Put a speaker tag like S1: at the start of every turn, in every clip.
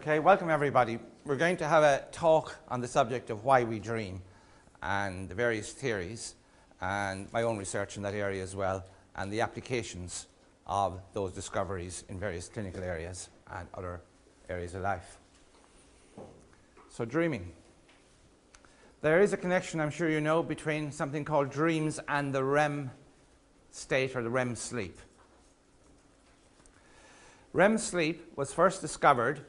S1: Okay, welcome everybody. We're going to have a talk on the subject of why we dream and the various theories and my own research in that area as well and the applications of those discoveries in various clinical areas and other areas of life. So dreaming. There is a connection, I'm sure you know, between something called dreams and the REM state or the REM sleep. REM sleep was first discovered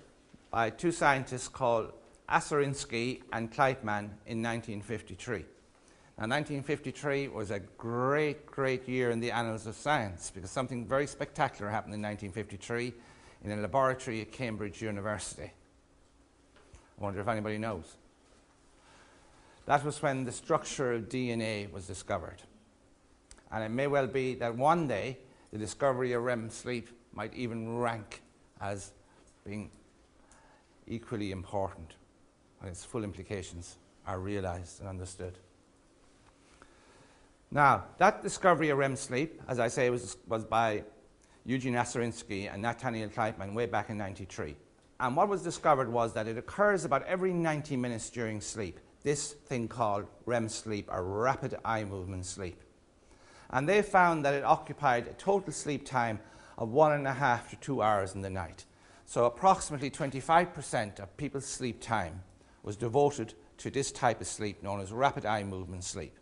S1: by two scientists called Aserinsky and Kleitman in 1953. Now, 1953 was a great year in the annals of science because something very spectacular happened in 1953 in a laboratory at Cambridge University. I wonder if anybody knows. That was when the structure of DNA was discovered. And it may well be that one day the discovery of REM sleep might even rank as being equally important when its full implications are realized and understood. Now, that discovery of REM sleep, as I say, was by Eugene Aserinsky and Nathaniel Kleitman way back in 1993. And what was discovered was that it occurs about every 90 minutes during sleep, this thing called REM sleep, or rapid eye movement sleep. And they found that it occupied a total sleep time of 1.5 to 2 hours in the night. So approximately 25% of people's sleep time was devoted to this type of sleep known as rapid eye movement sleep.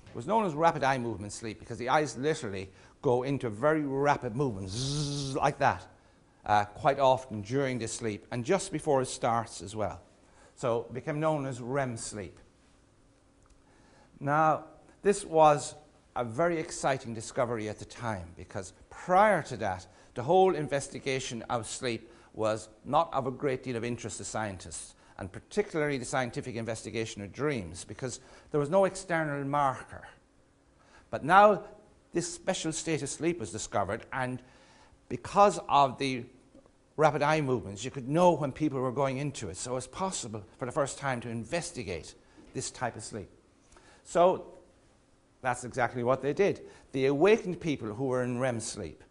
S1: It was known as rapid eye movement sleep because the eyes literally go into very rapid movement, zzz, like that, quite often during this sleep and just before it starts as well. So it became known as REM sleep. Now, this was a very exciting discovery at the time because prior to that, the whole investigation of sleep was not of a great deal of interest to scientists, and particularly the scientific investigation of dreams, because there was no external marker. But now this special state of sleep was discovered, and because of the rapid eye movements, you could know when people were going into it. So it was possible for the first time to investigate this type of sleep. So that's exactly what they did. They awakened people who were in REM sleep,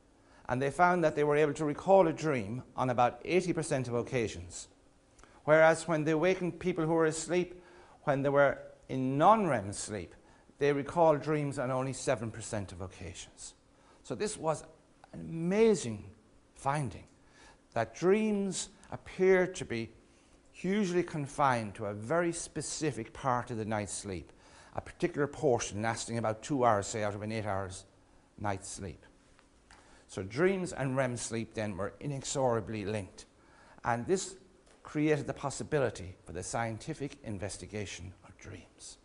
S1: and they found that they were able to recall a dream on about 80% of occasions. Whereas when they awakened people who were asleep, when they were in non-REM sleep, they recalled dreams on only 7% of occasions. So this was an amazing finding, that dreams appear to be hugely confined to a very specific part of the night's sleep, a particular portion lasting about 2 hours, say, out of an 8 hours night's sleep. So dreams and REM sleep then were inexorably linked. And this created the possibility for the scientific investigation of dreams.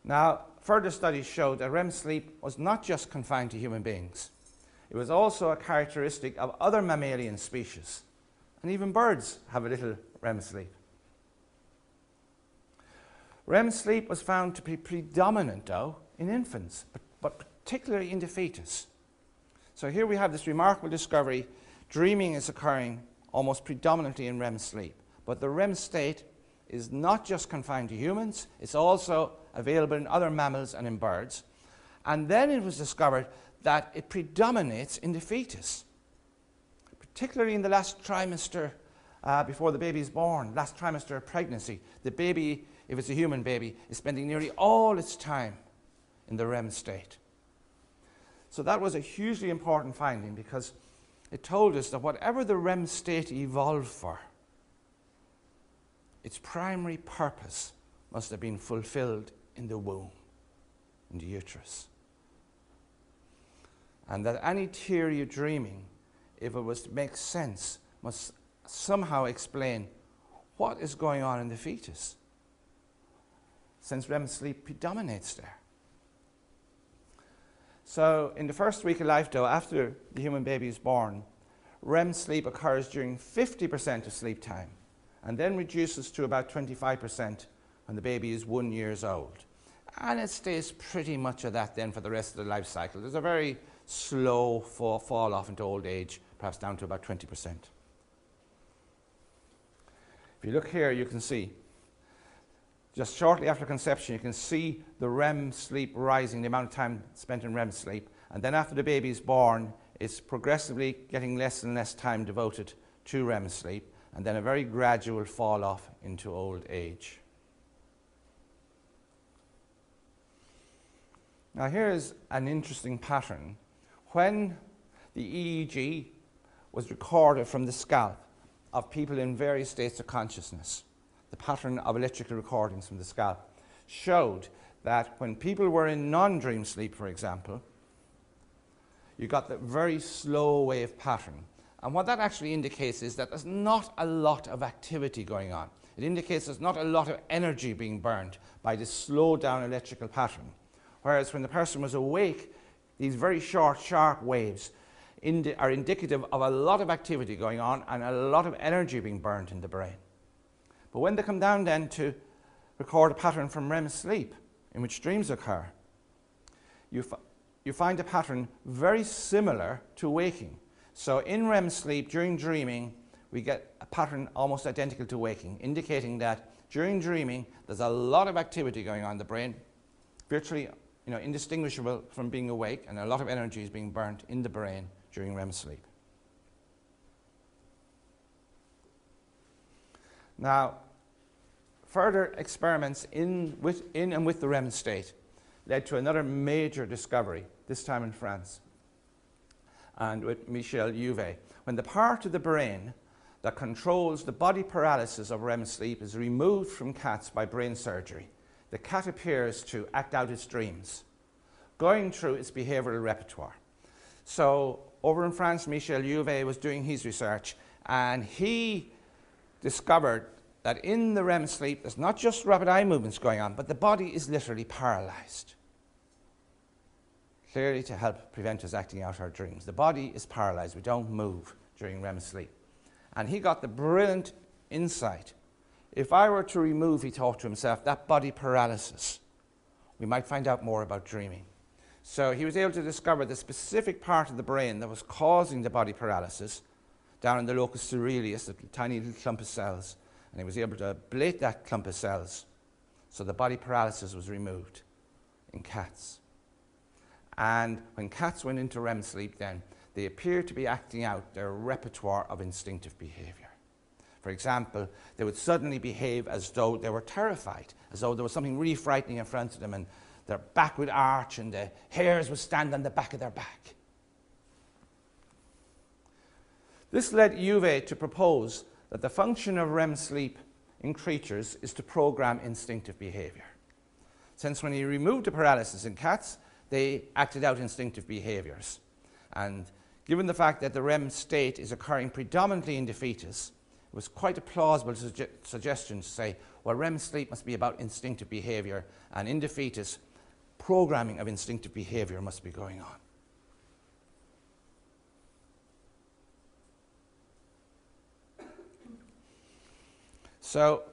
S1: Now, further studies showed that REM sleep was not just confined to human beings. It was also a characteristic of other mammalian species. And even birds have a little REM sleep. REM sleep was found to be predominant, though, in infants, but particularly in the fetus. So here we have this remarkable discovery. Dreaming is occurring almost predominantly in REM sleep. But the REM state is not just confined to humans, it's also available in other mammals and in birds. And then it was discovered that it predominates in the fetus, particularly in the last trimester before the baby is born, last trimester of pregnancy. The baby, if it's a human baby, is spending nearly all its time in the REM state. So that was a hugely important finding because it told us that whatever the REM state evolved for, its primary purpose must have been fulfilled in the womb, in the uterus. And that any theory of dreaming, if it was to make sense, must somehow explain what is going on in the fetus, since REM sleep predominates there. So in the first week of life, though, after the human baby is born, REM sleep occurs during 50% of sleep time and then reduces to about 25% when the baby is 1 year old. And it stays pretty much at that then for the rest of the life cycle. There's a very slow fall off into old age, perhaps down to about 20%. If you look here, you can see just shortly after conception, you can see the REM sleep rising, the amount of time spent in REM sleep. And then after the baby is born, it's progressively getting less and less time devoted to REM sleep, and then a very gradual fall off into old age. Now here's an interesting pattern. When the EEG was recorded from the scalp of people in various states of consciousness, the pattern of electrical recordings from the scalp showed that when people were in non-dream sleep, for example, you got the very slow wave pattern. And what that actually indicates is that there's not a lot of activity going on. It indicates there's not a lot of energy being burned by this slow down electrical pattern. Whereas when the person was awake, these very short, sharp waves are indicative of a lot of activity going on and a lot of energy being burned in the brain. But when they come down then to record a pattern from REM sleep, in which dreams occur, you find a pattern very similar to waking. So in REM sleep, during dreaming, we get a pattern almost identical to waking, indicating that during dreaming, there's a lot of activity going on in the brain, virtually indistinguishable from being awake, and a lot of energy is being burnt in the brain during REM sleep. Now, further experiments in and with the REM state led to another major discovery, this time in France, and with Michel Jouvet, when the part of the brain that controls the body paralysis of REM sleep is removed from cats by brain surgery, the cat appears to act out its dreams, going through its behavioral repertoire. So over in France, Michel Jouvet was doing his research, and he discovered that in the REM sleep, there's not just rapid eye movements going on, but the body is literally paralyzed. Clearly to help prevent us acting out our dreams. The body is paralyzed. We don't move during REM sleep. And he got the brilliant insight. If I were to remove, he thought to himself, that body paralysis, we might find out more about dreaming. So he was able to discover the specific part of the brain that was causing the body paralysis down in the locus coeruleus, a tiny little clump of cells. And he was able to ablate that clump of cells, so the body paralysis was removed in cats. And when cats went into REM sleep then, they appeared to be acting out their repertoire of instinctive behavior. For example, they would suddenly behave as though they were terrified, as though there was something really frightening in front of them, and their back would arch and the hairs would stand on the back of their back. This led Jouvet to propose that the function of REM sleep in creatures is to program instinctive behavior. Since when he removed the paralysis in cats, they acted out instinctive behaviors. And given the fact that the REM state is occurring predominantly in the fetus, it was quite a plausible suggestion to say, well, REM sleep must be about instinctive behavior, and in the fetus, programming of instinctive behavior must be going on. So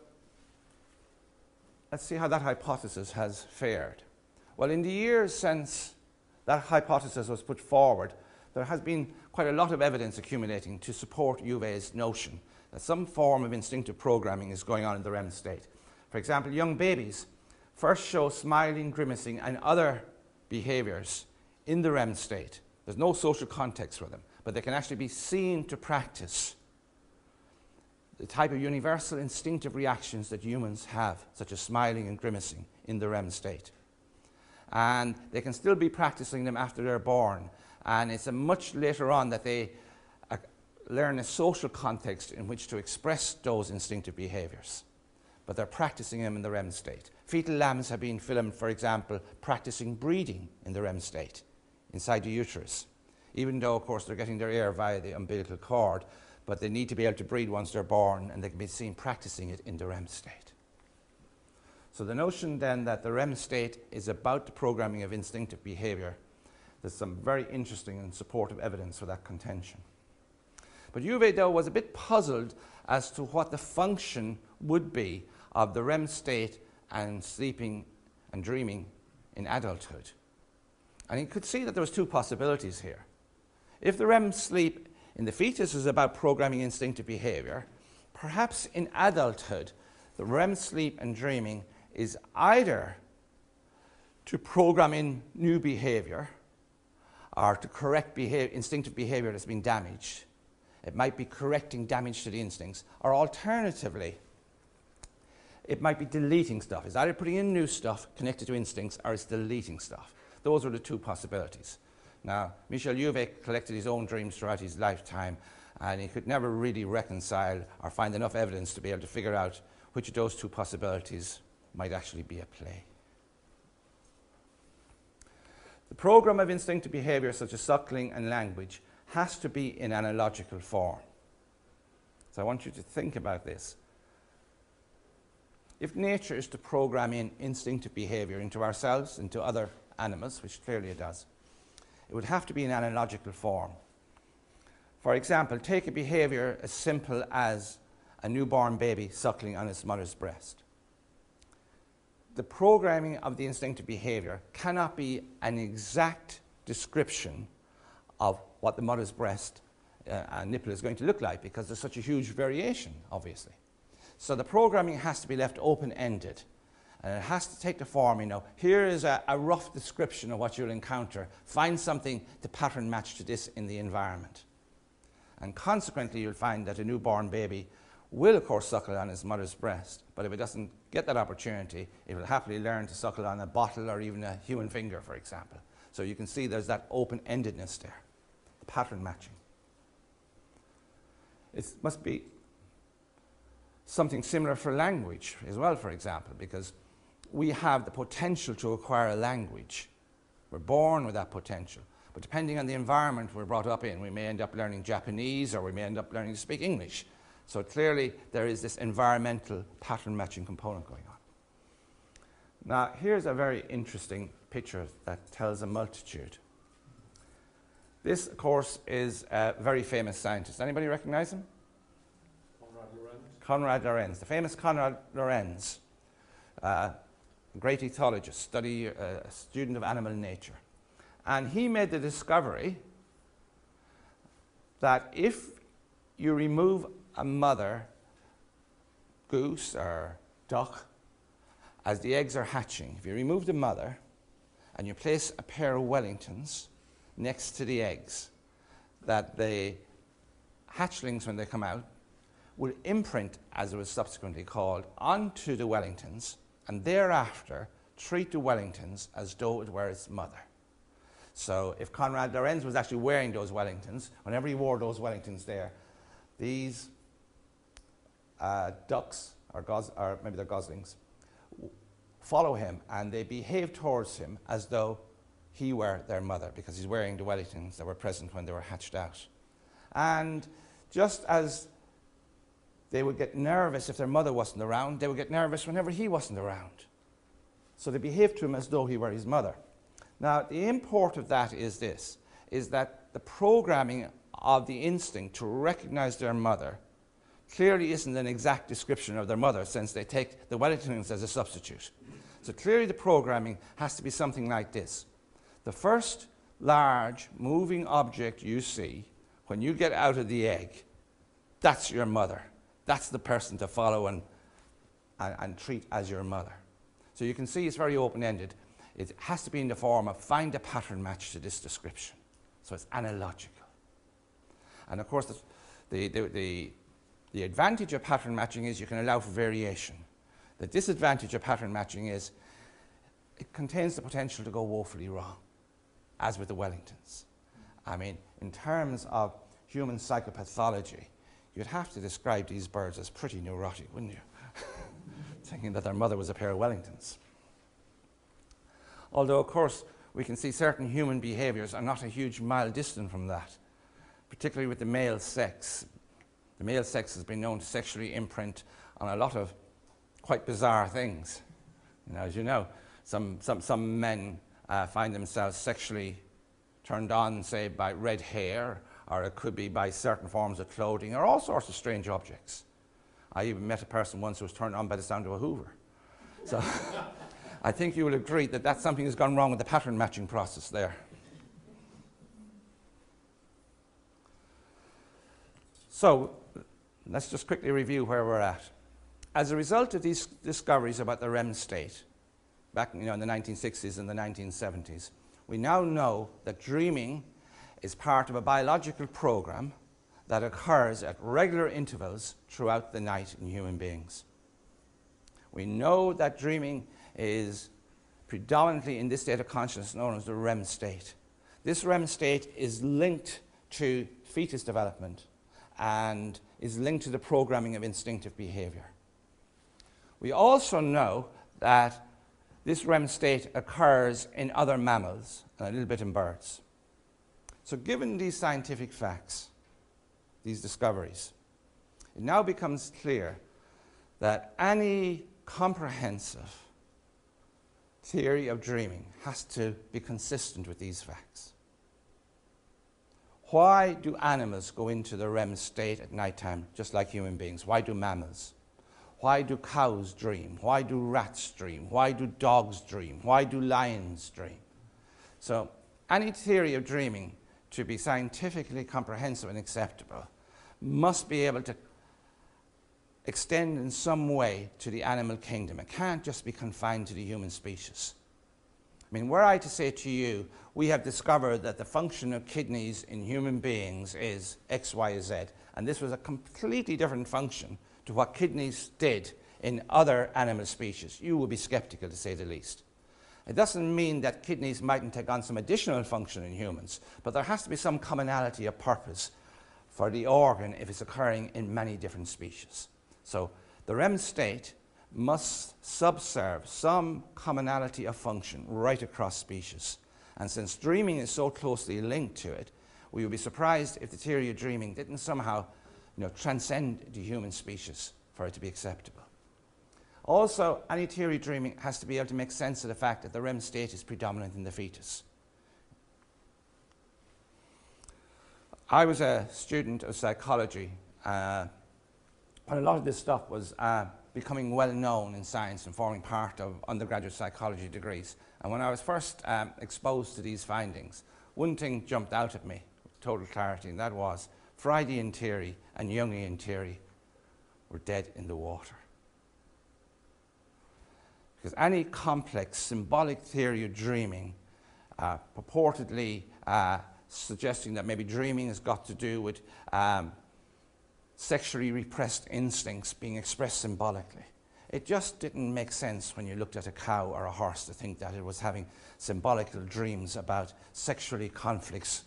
S1: let's see how that hypothesis has fared. Well, in the years since that hypothesis was put forward, there has been quite a lot of evidence accumulating to support Jouvet's notion that some form of instinctive programming is going on in the REM state. For example, young babies first show smiling, grimacing, and other behaviors in the REM state. There's no social context for them, but they can actually be seen to practice the type of universal instinctive reactions that humans have, such as smiling and grimacing, in the REM state. And they can still be practicing them after they're born. And it's much later on that they learn a social context in which to express those instinctive behaviors. But they're practicing them in the REM state. Fetal lambs have been filmed, for example, practicing breathing in the REM state inside the uterus, even though, of course, they're getting their air via the umbilical cord, but they need to be able to breathe once they're born, and they can be seen practicing it in the REM state. So the notion then that the REM state is about the programming of instinctive behavior, there's some very interesting and supportive evidence for that contention. But Jouvet, though, was a bit puzzled as to what the function would be of the REM state and sleeping and dreaming in adulthood. And he could see that there was two possibilities here. If the REM sleep in the fetus is about programming instinctive behavior, perhaps in adulthood, the REM sleep and dreaming is either to program in new behavior, or to correct instinctive behavior that's been damaged. It might be correcting damage to the instincts, or alternatively, it might be deleting stuff. It's either putting in new stuff connected to instincts, or it's deleting stuff. Those are the two possibilities. Now, Michel Jouvet collected his own dreams throughout his lifetime, and he could never really reconcile or find enough evidence to be able to figure out which of those two possibilities might actually be at play. The program of instinctive behavior, such as suckling and language, has to be in analogical form. So I want you to think about this. If nature is to program in instinctive behavior into ourselves, into other animals, which clearly it does, it would have to be in analogical form. For example, take a behavior as simple as a newborn baby suckling on its mother's breast. The programming of the instinctive behavior cannot be an exact description of what the mother's breast and nipple is going to look like, because there's such a huge variation, obviously. So the programming has to be left open-ended, and it has to take the form, here is a rough description of what you'll encounter. Find something to pattern match to this in the environment. And consequently, you'll find that a newborn baby will, of course, suckle on his mother's breast, but if it doesn't get that opportunity, it will happily learn to suckle on a bottle or even a human finger, for example. So you can see there's that open-endedness there, pattern matching. It must be something similar for language as well, for example, because we have the potential to acquire a language. We're born with that potential. But depending on the environment we're brought up in, we may end up learning Japanese, or we may end up learning to speak English. So clearly there is this environmental pattern matching component going on. Now here's a very interesting picture that tells a multitude. This, of course, is a very famous scientist. Anybody recognize him? Konrad Lorenz. The famous Konrad Lorenz, great ethologist, a student of animal nature. And he made the discovery that if you remove a mother goose or duck as the eggs are hatching, if you remove the mother and you place a pair of Wellingtons next to the eggs, that the hatchlings, when they come out, will imprint, as it was subsequently called, onto the Wellingtons, and thereafter treat the Wellingtons as though it were its mother. So if Konrad Lorenz was actually wearing those Wellingtons, whenever he wore those Wellingtons there, these ducks, or maybe they're goslings, follow him, and they behave towards him as though he were their mother, because he's wearing the Wellingtons that were present when they were hatched out. And just as they would get nervous if their mother wasn't around, they would get nervous whenever he wasn't around. So they behaved to him as though he were his mother. Now, the import of that is this, is that the programming of the instinct to recognize their mother clearly isn't an exact description of their mother, since they take the Wellingtons as a substitute. So clearly the programming has to be something like this. The first large moving object you see when you get out of the egg, that's your mother. That's the person to follow and treat as your mother. So you can see it's very open-ended. It has to be in the form of find a pattern match to this description. So it's analogical. And of course, the advantage of pattern matching is you can allow for variation. The disadvantage of pattern matching is it contains the potential to go woefully wrong, as with the Wellingtons. I mean, in terms of human psychopathology, you'd have to describe these birds as pretty neurotic, wouldn't you? Thinking that their mother was a pair of Wellingtons. Although, of course, we can see certain human behaviors are not a huge mile distant from that, particularly with the male sex. The male sex has been known to sexually imprint on a lot of quite bizarre things. As you know, some men find themselves sexually turned on, say, by red hair, or it could be by certain forms of clothing, or all sorts of strange objects. I even met a person once who was turned on by the sound of a Hoover. So I think you will agree that that's something that's gone wrong with the pattern matching process there. So let's just quickly review where we're at. As a result of these discoveries about the REM state, back in the 1960s and the 1970s, we now know that dreaming is part of a biological program that occurs at regular intervals throughout the night in human beings. We know that dreaming is predominantly in this state of consciousness known as the REM state. This REM state is linked to fetus development and is linked to the programming of instinctive behavior. We also know that this REM state occurs in other mammals and a little bit in birds. So given these scientific facts, these discoveries, it now becomes clear that any comprehensive theory of dreaming has to be consistent with these facts. Why do animals go into the REM state at nighttime just like human beings? Why do mammals? Why do cows dream? Why do rats dream? Why do dogs dream? Why do lions dream? So any theory of dreaming to be scientifically comprehensive and acceptable must be able to extend in some way to the animal kingdom. It can't just be confined to the human species. I mean, were I to say to you, we have discovered that the function of kidneys in human beings is X, Y, Z, and this was a completely different function to what kidneys did in other animal species, you would be skeptical, to say the least. It doesn't mean that kidneys mightn't take on some additional function in humans, but there has to be some commonality of purpose for the organ if it's occurring in many different species. So the REM state must subserve some commonality of function right across species. And since dreaming is so closely linked to it, we would be surprised if the theory of dreaming didn't somehow transcend the human species for it to be acceptable. Also, any theory of dreaming has to be able to make sense of the fact that the REM state is predominant in the fetus. I was a student of psychology when a lot of this stuff was becoming well known in science and forming part of undergraduate psychology degrees. And when I was first exposed to these findings, one thing jumped out at me with total clarity, and that was Freudian theory and Jungian theory were dead in the water. Because any complex symbolic theory of dreaming, purportedly suggesting that maybe dreaming has got to do with sexually repressed instincts being expressed symbolically. It just didn't make sense when you looked at a cow or a horse to think that it was having symbolical dreams about sexually conflicts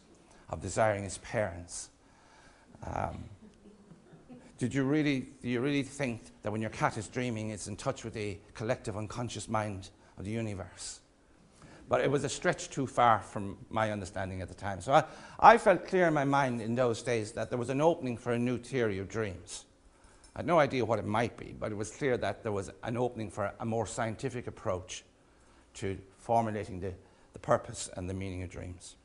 S1: of desiring its parents. Do you really think that when your cat is dreaming, it's in touch with the collective unconscious mind of the universe? But it was a stretch too far from my understanding at the time. So I felt clear in my mind in those days that there was an opening for a new theory of dreams. I had no idea what it might be, but it was clear that there was an opening for a more scientific approach to formulating the purpose and the meaning of dreams.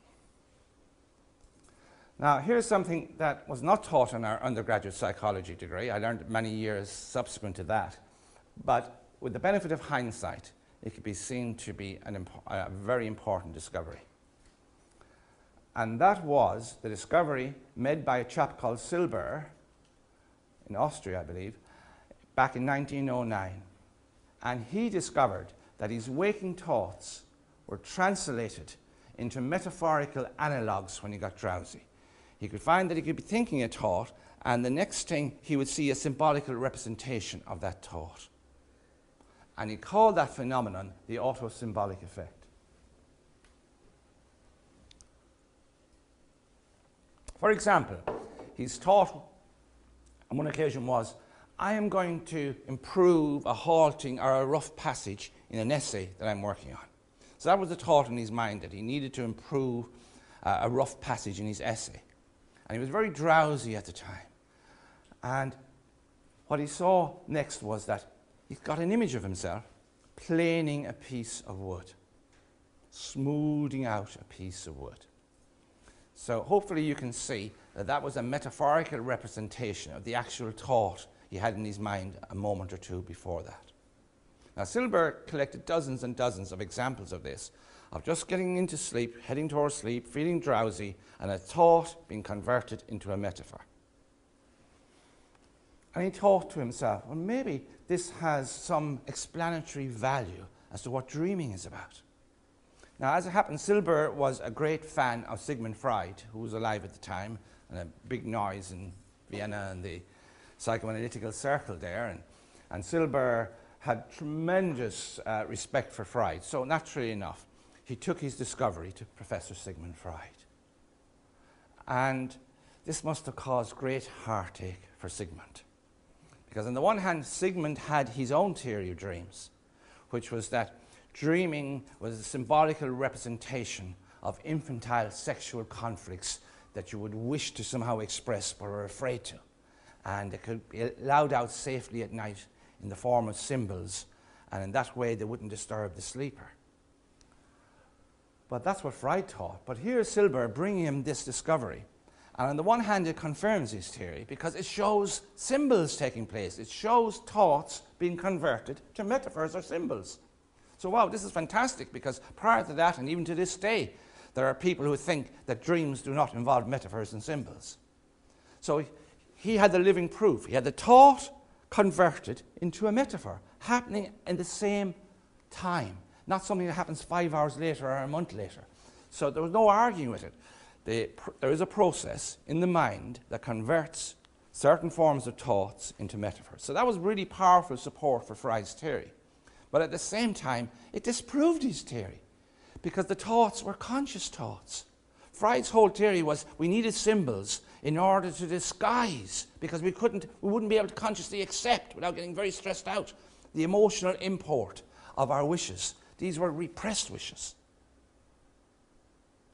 S1: Now, here's something that was not taught in our undergraduate psychology degree. I learned it many years subsequent to that. But with the benefit of hindsight, it could be seen to be a very important discovery. And that was the discovery made by a chap called Silber in Austria, I believe, back in 1909. And he discovered that his waking thoughts were translated into metaphorical analogues when he got drowsy. He could find that he could be thinking a thought, and the next thing he would see a symbolical representation of that thought. And he called that phenomenon the autosymbolic effect. For example, his thought on one occasion was, I am going to improve a halting or a rough passage in an essay that I'm working on. So that was the thought in his mind, that he needed to improve a rough passage in his essay. And he was very drowsy at the time. And what he saw next was that he got an image of himself planing a piece of wood, smoothing out a piece of wood. So hopefully you can see that that was a metaphorical representation of the actual thought he had in his mind a moment or two before that. Now, Silber collected dozens and dozens of examples of this, of just getting into sleep, heading towards sleep, feeling drowsy, and a thought being converted into a metaphor. And he thought to himself, well, maybe this has some explanatory value as to what dreaming is about. Now, as it happened, Silber was a great fan of Sigmund Freud, who was alive at the time, and a big noise in Vienna and the psychoanalytical circle there. And Silber had tremendous respect for Freud. So naturally enough, he took his discovery to Professor Sigmund Freud. And this must have caused great heartache for Sigmund. Because on the one hand, Sigmund had his own theory of dreams, which was that dreaming was a symbolical representation of infantile sexual conflicts that you would wish to somehow express but were afraid to. And it could be allowed out safely at night in the form of symbols, and in that way they wouldn't disturb the sleeper. But that's what Freud taught. But here's Silber bringing him this discovery. And on the one hand, it confirms his theory because it shows symbols taking place. It shows thoughts being converted to metaphors or symbols. So wow, this is fantastic, because prior to that, and even to this day, there are people who think that dreams do not involve metaphors and symbols. So he had the living proof. He had the thought converted into a metaphor, happening in the same time, not something that happens 5 hours later or a month later. So there was no arguing with it. There is a process in the mind that converts certain forms of thoughts into metaphors. So that was really powerful support for Freud's theory. But at the same time, it disproved his theory, because the thoughts were conscious thoughts. Freud's whole theory was we needed symbols in order to disguise, because we wouldn't be able to consciously accept, without getting very stressed out, the emotional import of our wishes. These were repressed wishes,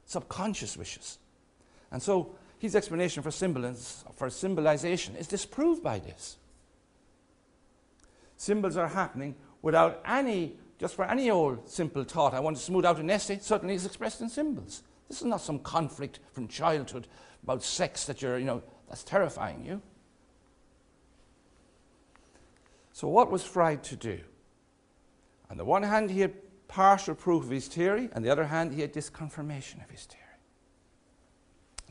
S1: subconscious wishes. And so his explanation for symbolization is disproved by this. Symbols are happening without just for any old simple thought. I want to smooth out an essay, suddenly it's expressed in symbols. This is not some conflict from childhood about sex that that's terrifying you. So what was Freud to do? On the one hand, he had partial proof of his theory. On the other hand, he had disconfirmation of his theory.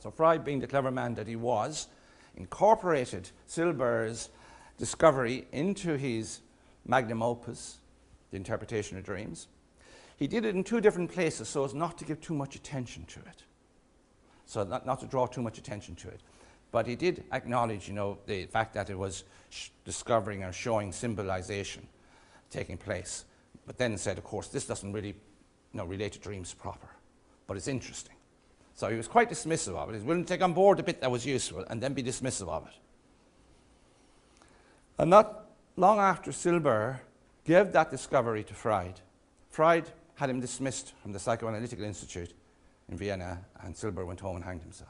S1: So Freud, being the clever man that he was, incorporated Silber's discovery into his magnum opus, The Interpretation of Dreams. He did it in two different places so as not to give too much attention to it. So not to draw too much attention to it. But he did acknowledge, the fact that it was discovering or showing symbolization taking place. But then said, of course, this doesn't really relate to dreams proper. But it's interesting. So he was quite dismissive of it. He was willing to take on board the bit that was useful and then be dismissive of it. And not long after Silber gave that discovery to Freud, Freud had him dismissed from the Psychoanalytical Institute in Vienna, and Silber went home and hanged himself.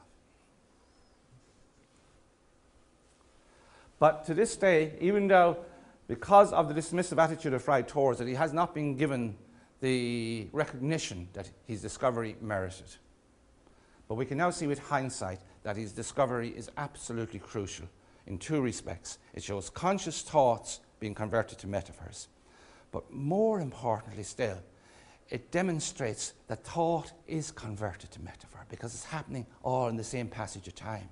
S1: But to this day, even though, because of the dismissive attitude of Freud towards it, he has not been given the recognition that his discovery merited. But we can now see with hindsight that his discovery is absolutely crucial in two respects. It shows conscious thoughts being converted to metaphors. But more importantly still, it demonstrates that thought is converted to metaphor, because it's happening all in the same passage of time.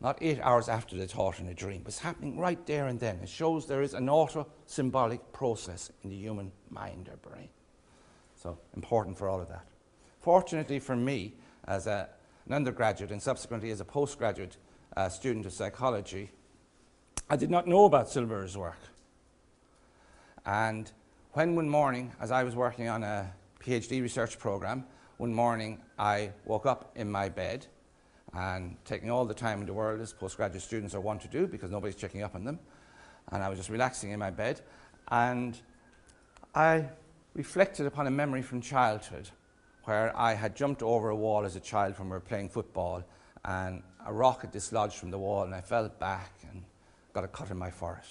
S1: Not 8 hours after the thought in a dream, but it's happening right there and then. It shows there is an auto-symbolic process in the human mind or brain. So important for all of that. Fortunately for me, as an undergraduate and subsequently as a postgraduate student of psychology, I did not know about Silber's work. And when one morning, as I was working on a PhD research program, one morning I woke up in my bed, and taking all the time in the world as postgraduate students are wont to do, because nobody's checking up on them, and I was just relaxing in my bed, and I reflected upon a memory from childhood where I had jumped over a wall as a child when we were playing football, and a rock had dislodged from the wall, and I fell back and got a cut in my forehead.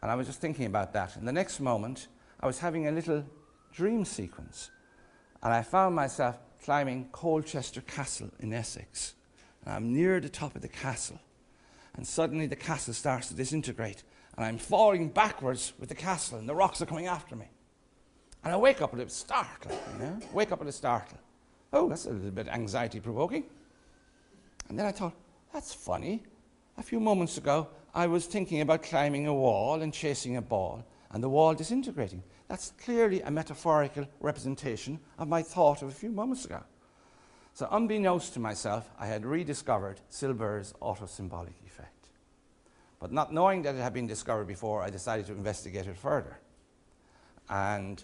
S1: And I was just thinking about that. And the next moment, I was having a little dream sequence, and I found myself climbing Colchester Castle in Essex. And I'm near the top of the castle, and suddenly the castle starts to disintegrate, and I'm falling backwards with the castle, and the rocks are coming after me. And I wake up a little startled, wake up a little startled. Oh, that's a little bit anxiety-provoking. And then I thought, that's funny. A few moments ago, I was thinking about climbing a wall and chasing a ball, and the wall disintegrating. That's clearly a metaphorical representation of my thought of a few moments ago. So unbeknownst to myself, I had rediscovered Silber's autosymbolic effect. But not knowing that it had been discovered before, I decided to investigate it further. And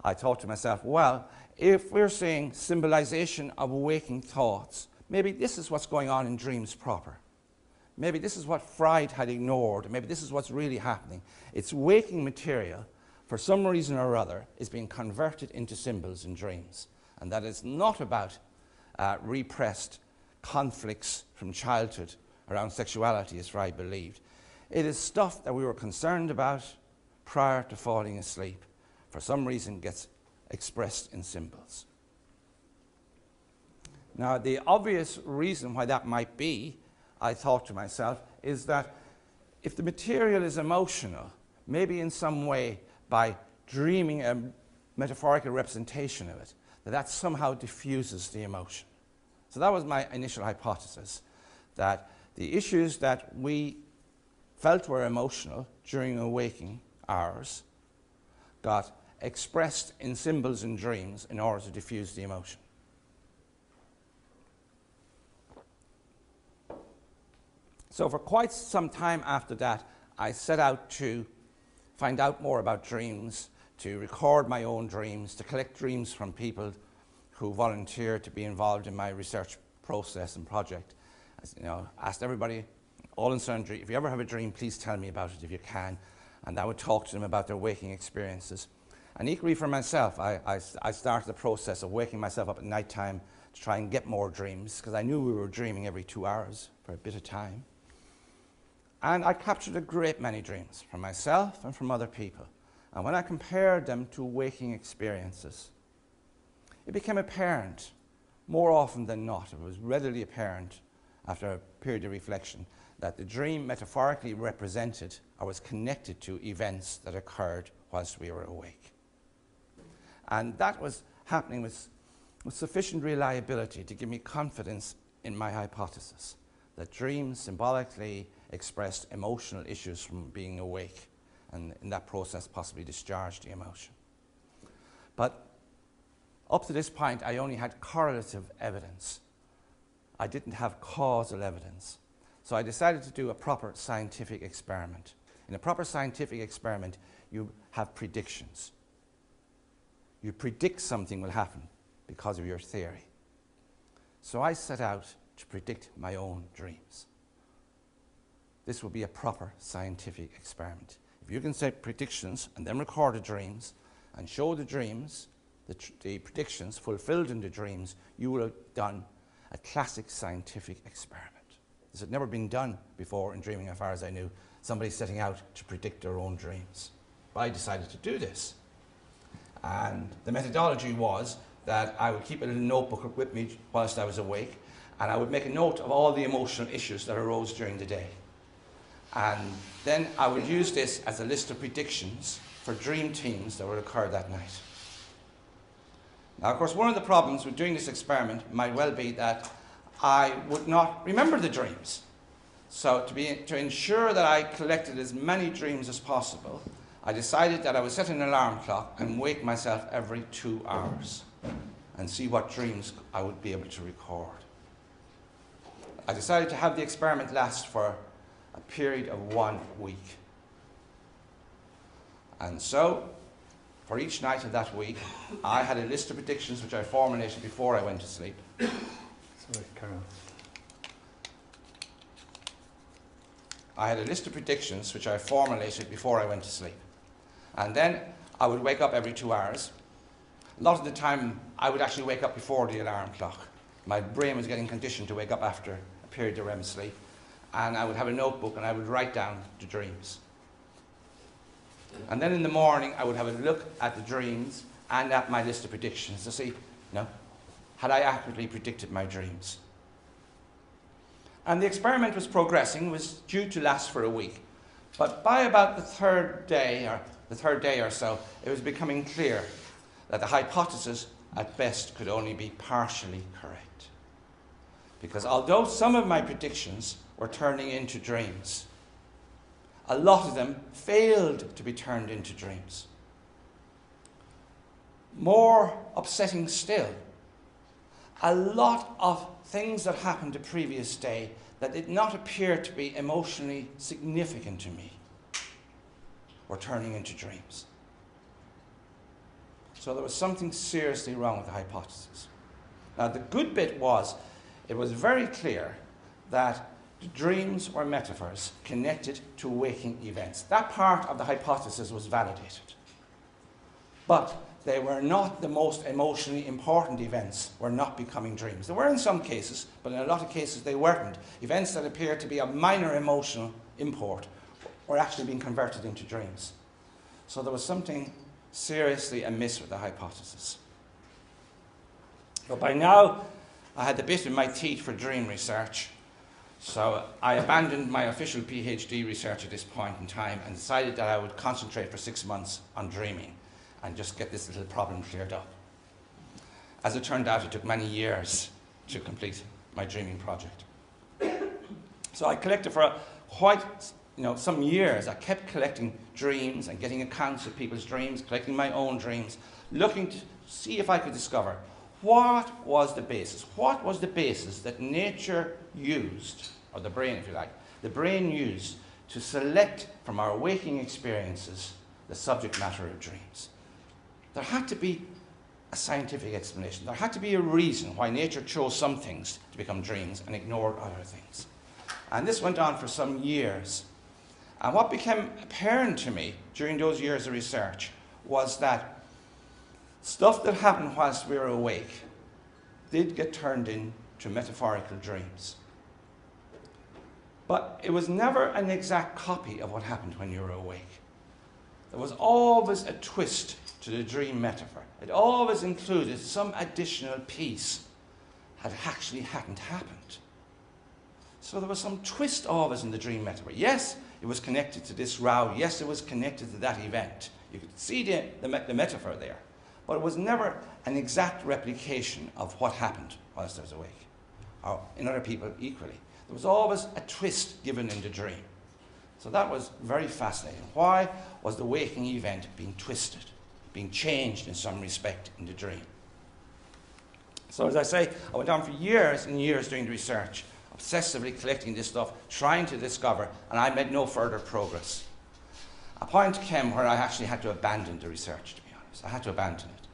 S1: I thought to myself, well, if we're seeing symbolization of waking thoughts, maybe this is what's going on in dreams proper. Maybe this is what Freud had ignored. Maybe this is what's really happening. It's waking material, for some reason or other, is being converted into symbols in dreams. And that is not about repressed conflicts from childhood around sexuality, as Freud believed. It is stuff that we were concerned about prior to falling asleep. For some reason, gets expressed in symbols. Now, the obvious reason why that might be, I thought to myself, is that if the material is emotional, maybe in some way by dreaming a metaphorical representation of it, that somehow diffuses the emotion. So that was my initial hypothesis, that the issues that we felt were emotional during our waking hours got expressed in symbols and dreams in order to diffuse the emotion. So for quite some time after that, I set out to find out more about dreams, to record my own dreams, to collect dreams from people who volunteered to be involved in my research process and project. As, you know, asked everybody, all in sundry, if you ever have a dream, please tell me about it if you can. And I would talk to them about their waking experiences. And equally for myself, I started the process of waking myself up at night time to try and get more dreams, because I knew we were dreaming every 2 hours for a bit of time. And I captured a great many dreams from myself and from other people. And when I compared them to waking experiences, it became apparent, more often than not, it was readily apparent after a period of reflection, that the dream metaphorically represented or was connected to events that occurred whilst we were awake. And that was happening with sufficient reliability to give me confidence in my hypothesis, that dreams symbolically expressed emotional issues from being awake, and in that process possibly discharged the emotion. But up to this point, I only had correlative evidence. I didn't have causal evidence. So I decided to do a proper scientific experiment. In a proper scientific experiment, you have predictions. You predict something will happen because of your theory. So I set out to predict my own dreams. This will be a proper scientific experiment. If you can set predictions and then record the dreams and show the dreams, the predictions fulfilled in the dreams, you will have done a classic scientific experiment. This had never been done before in dreaming, as far as I knew, somebody setting out to predict their own dreams. But I decided to do this. And the methodology was that I would keep a little notebook with me whilst I was awake, and I would make a note of all the emotional issues that arose during the day. And then I would use this as a list of predictions for dream teams that would occur that night. Now, of course, one of the problems with doing this experiment might well be that I would not remember the dreams. So to ensure that I collected as many dreams as possible, I decided that I would set an alarm clock and wake myself every 2 hours and see what dreams I would be able to record. I decided to have the experiment last for a period of 1 week. And so, for each night of that week, I had a list of predictions which I formulated before I went to sleep.
S2: Sorry, carry on.
S1: I had a list of predictions which I formulated before I went to sleep. And then I would wake up every 2 hours. A lot of the time, I would actually wake up before the alarm clock. My brain was getting conditioned to wake up after a period of REM sleep. And I would have a notebook and I would write down the dreams. And then in the morning, I would have a look at the dreams and at my list of predictions to see, had I accurately predicted my dreams? And the experiment was progressing, was due to last for a week. But by about the third day or so, it was becoming clear that the hypothesis at best could only be partially correct. Because although some of my predictions were turning into dreams, a lot of them failed to be turned into dreams. more upsetting still, a lot of things that happened the previous day that did not appear to be emotionally significant to me were turning into dreams. So there was something seriously wrong with the hypothesis. Now, the good bit was, it was very clear that the dreams were metaphors connected to waking events. That part of the hypothesis was validated. But they were not the most emotionally important events, were not becoming dreams. They were in some cases, but in a lot of cases they weren't. Events that appeared to be of minor emotional import were actually being converted into dreams. So there was something seriously amiss with the hypothesis. But by now, I had the bit in my teeth for dream research, so I abandoned my official PhD research at this point in time and decided that I would concentrate for 6 months on dreaming and just get this little problem cleared up. As it turned out, it took many years to complete my dreaming project. So I collected for quite some years. I kept collecting dreams and getting accounts of people's dreams, collecting my own dreams, looking to see if I could discover what was the basis. What was the basis that nature used, or the brain if you like, the brain used to select from our waking experiences the subject matter of dreams. There had to be a scientific explanation. There had to be a reason why nature chose some things to become dreams and ignored other things. And this went on for some years. And what became apparent to me during those years of research was that stuff that happened whilst we were awake did get turned into metaphorical dreams. But it was never an exact copy of what happened when you were awake. There was always a twist to the dream metaphor. It always included some additional piece that actually hadn't happened. So there was some twist always in the dream metaphor. Yes, it was connected to this row. Yes, it was connected to that event. You could see the metaphor there. But it was never an exact replication of what happened whilst I was awake, or in other people equally. There was always a twist given in the dream. So that was very fascinating. Why was the waking event being twisted, being changed in some respect in the dream? So as I say, I went on for years and years doing the research, obsessively collecting this stuff, trying to discover, and I made no further progress. A point came where I actually had to abandon the research, to be honest. I had to abandon it.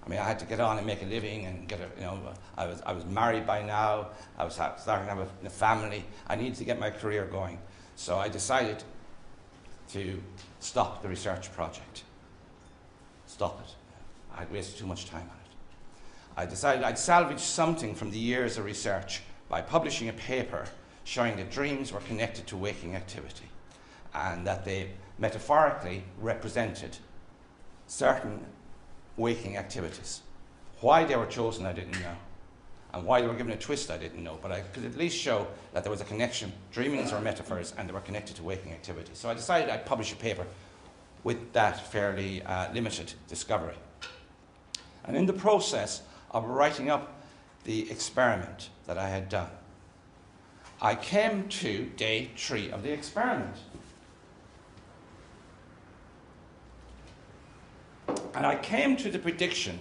S1: I mean, I had to get on and make a living and get I was married by now. I was starting to have a family. I needed to get my career going. So I decided to stop the research project. Stop it. I had wasted too much time on it. I decided I'd salvage something from the years of research by publishing a paper showing that dreams were connected to waking activity and that they metaphorically represented certain waking activities. Why they were chosen, I didn't know. And why they were given a twist, I didn't know. But I could at least show that there was a connection. Dreamings were metaphors and they were connected to waking activity. So I decided I'd publish a paper with that fairly limited discovery. And in the process of writing up the experiment that I had done, I came to day 3 of the experiment. And I came to the prediction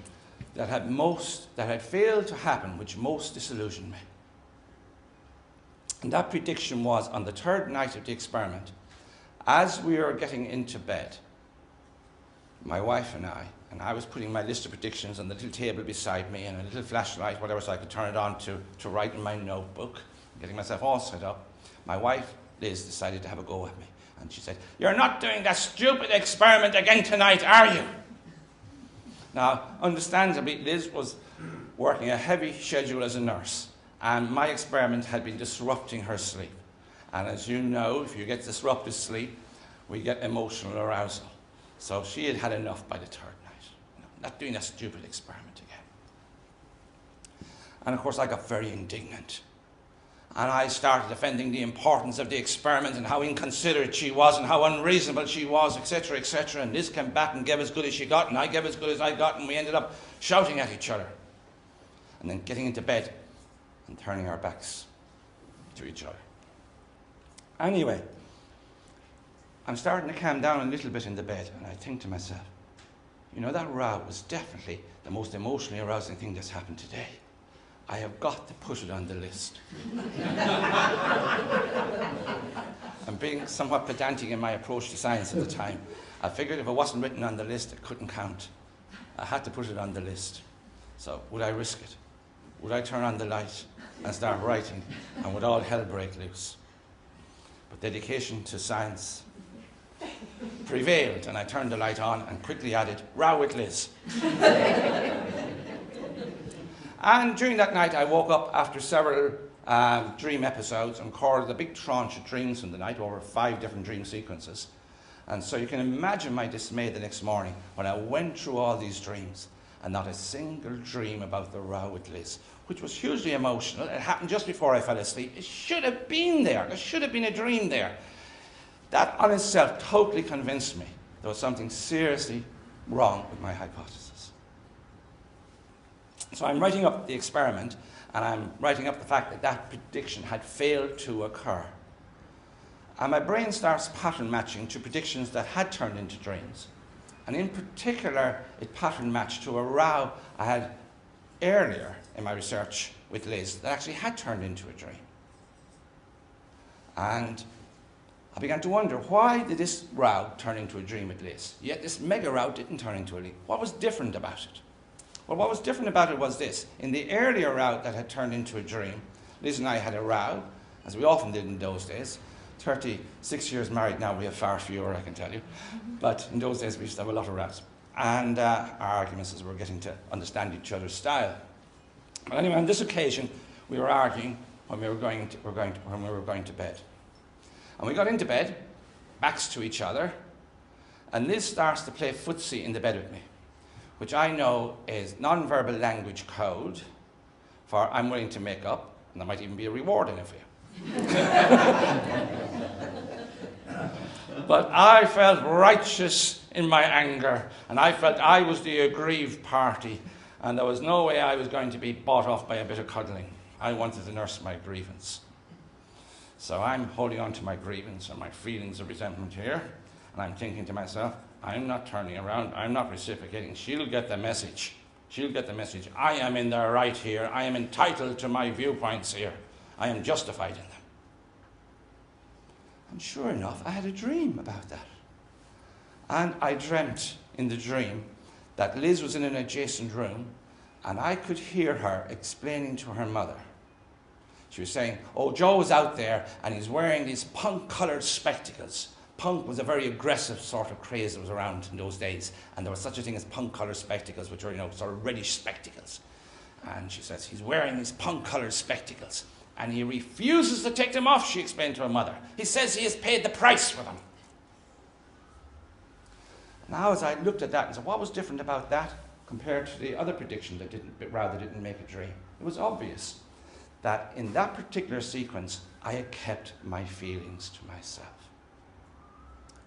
S1: that had failed to happen, which most disillusioned me. And that prediction was, on the 3rd night of the experiment, as we were getting into bed, my wife and I was putting my list of predictions on the little table beside me and a little flashlight, whatever, so I could turn it on to write in my notebook, getting myself all set up. My wife, Liz, decided to have a go at me. And she said, "You're not doing that stupid experiment again tonight, are you?" Now, understandably, Liz was working a heavy schedule as a nurse, and my experiment had been disrupting her sleep. And as you know, if you get disrupted sleep, we get emotional arousal. So she had had enough by the 3rd night. Not doing that stupid experiment again. And of course, I got very indignant. And I started defending the importance of the experiment and how inconsiderate she was and how unreasonable she was, etc., etc. And Liz came back and gave as good as she got, and I gave as good as I got, and we ended up shouting at each other. And then getting into bed and turning our backs to each other. Anyway, I'm starting to calm down a little bit in the bed, and I think to myself, You know, that row was definitely the most emotionally arousing thing that's happened today. I have got to put it on the list. I'm being somewhat pedantic in my approach to science at the time. I figured if it wasn't written on the list, it couldn't count. I had to put it on the list. So would I risk it? Would I turn on the light and start writing, and would all hell break loose? But dedication to science prevailed, and I turned the light on and quickly added, row with Liz. And during that night, I woke up after several dream episodes and recorded a big tranche of dreams from the night over 5 different dream sequences. And so you can imagine my dismay the next morning when I went through all these dreams and not a single dream about the row with Liz, which was hugely emotional. It happened just before I fell asleep. It should have been there. There should have been a dream there. That on itself totally convinced me there was something seriously wrong with my hypothesis. So I'm writing up the experiment, and I'm writing up the fact that that prediction had failed to occur. And my brain starts pattern matching to predictions that had turned into dreams. And in particular, it pattern matched to a row I had earlier in my research with Liz that actually had turned into a dream. And I began to wonder, why did this row turn into a dream with Liz? Yet this mega row didn't turn into a dream. What was different about it? Well, what was different about it was this. In the earlier row that had turned into a dream, Liz and I had a row, as we often did in those days. 36 years married now, we have far fewer, I can tell you. But in those days, we used to have a lot of rows. And our arguments as we were getting to understand each other's style. But anyway, on this occasion, we were arguing when we were going to bed. And we got into bed, backs to each other, and Liz starts to play footsie in the bed with me, which I know is non-verbal language code for I'm willing to make up, and there might even be a reward in it for you. But I felt righteous in my anger, and I felt I was the aggrieved party, and there was no way I was going to be bought off by a bit of cuddling. I wanted to nurse my grievance. So I'm holding on to my grievance and my feelings of resentment here, and I'm thinking to myself, I'm not turning around, I'm not reciprocating. She'll get the message. She'll get the message. I am in the right here. I am entitled to my viewpoints here. I am justified in them. And sure enough, I had a dream about that. And I dreamt in the dream that Liz was in an adjacent room, and I could hear her explaining to her mother. She was saying, oh, Joe was out there, and he's wearing these punk-coloured spectacles. Punk was a very aggressive sort of craze that was around in those days, and there was such a thing as punk-coloured spectacles, which were, you know, sort of reddish spectacles. And she says, he's wearing these punk-coloured spectacles, and he refuses to take them off, she explained to her mother. He says he has paid the price for them. Now, as I looked at that and said, what was different about that compared to the other prediction that didn't make a dream? It was obvious that in that particular sequence, I had kept my feelings to myself.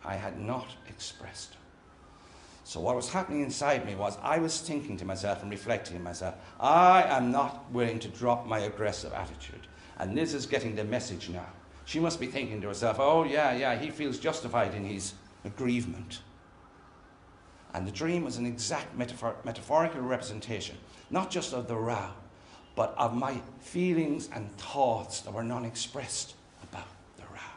S1: I had not expressed them. So what was happening inside me was I was thinking to myself and reflecting on myself, I am not willing to drop my aggressive attitude. And Liz is getting the message now. She must be thinking to herself, oh yeah, he feels justified in his aggrievement. And the dream was an exact metaphorical representation, not just of the row, but of my feelings and thoughts that were non-expressed about the row.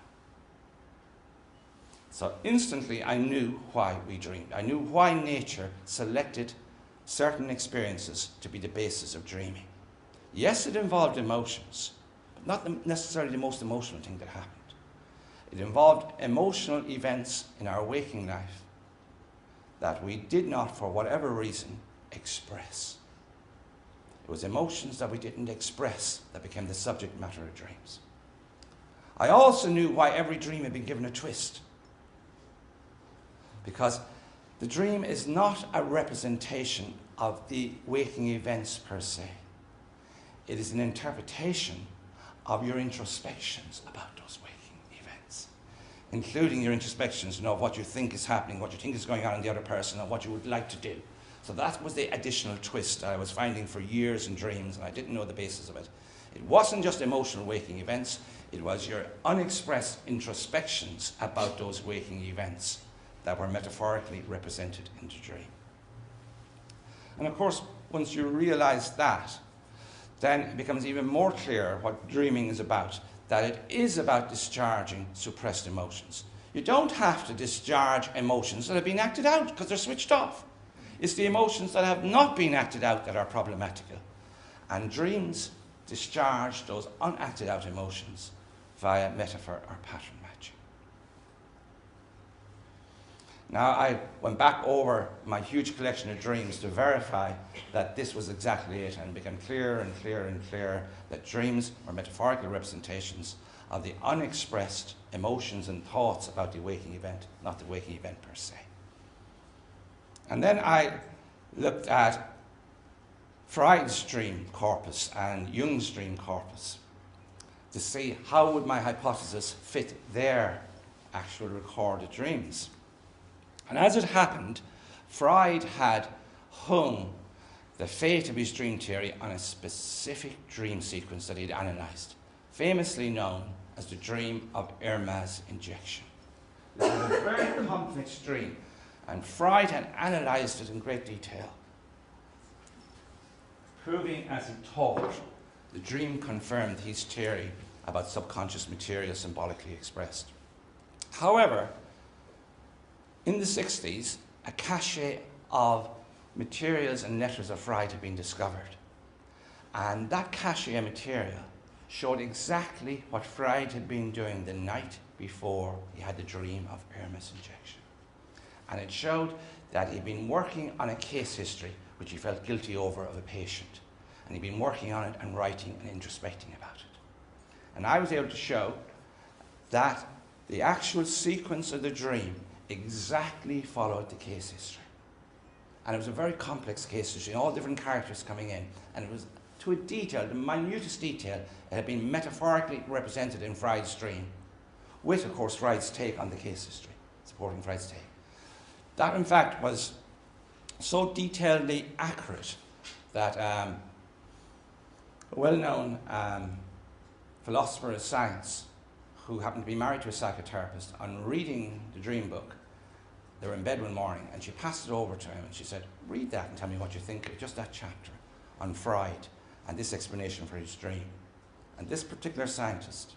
S1: So instantly I knew why we dreamed. I knew why nature selected certain experiences to be the basis of dreaming. Yes, it involved emotions, but not necessarily the most emotional thing that happened. It involved emotional events in our waking life that we did not, for whatever reason, express. It was emotions that we didn't express that became the subject matter of dreams. I also knew why every dream had been given a twist. Because the dream is not a representation of the waking events per se. It is an interpretation of your introspections about those waking events, including your introspections, of what you think is happening, what you think is going on in the other person, and what you would like to do. So that was the additional twist that I was finding for years in dreams, and I didn't know the basis of it. It wasn't just emotional waking events, it was your unexpressed introspections about those waking events that were metaphorically represented in the dream. And of course, once you realize that, then it becomes even more clear what dreaming is about, that it is about discharging suppressed emotions. You don't have to discharge emotions that have been acted out because they're switched off. It's the emotions that have not been acted out that are problematical. And dreams discharge those unacted out emotions via metaphor or pattern matching. Now, I went back over my huge collection of dreams to verify that this was exactly it, and it became clearer and clearer and clearer that dreams are metaphorical representations of the unexpressed emotions and thoughts about the waking event, not the waking event per se. And then I looked at Freud's dream corpus and Jung's dream corpus to see how would my hypothesis fit their actual recorded dreams. And as it happened, Freud had hung the fate of his dream theory on a specific dream sequence that he'd analysed, famously known as the dream of Irma's injection. This was a very complex dream, and Freud had analysed it in great detail, proving as he taught, the dream confirmed his theory about subconscious material symbolically expressed. However, in the 60s, a cache of materials and letters of Freud had been discovered. And that cache of material showed exactly what Freud had been doing the night before he had the dream of Irma's injection. And it showed that he'd been working on a case history which he felt guilty over of a patient. And he'd been working on it and writing and introspecting about it. And I was able to show that the actual sequence of the dream exactly followed the case history. And it was a very complex case history, all different characters coming in. And it was to a detail, the minutest detail, it had been metaphorically represented in Freud's dream, with, of course, Freud's take on the case history, supporting Freud's take. That, in fact, was so detailedly accurate that a well-known philosopher of science who happened to be married to a psychotherapist, on reading the dream book, they were in bed one morning, and she passed it over to him, and she said, read that and tell me what you think of just that chapter on Freud and this explanation for his dream. And this particular scientist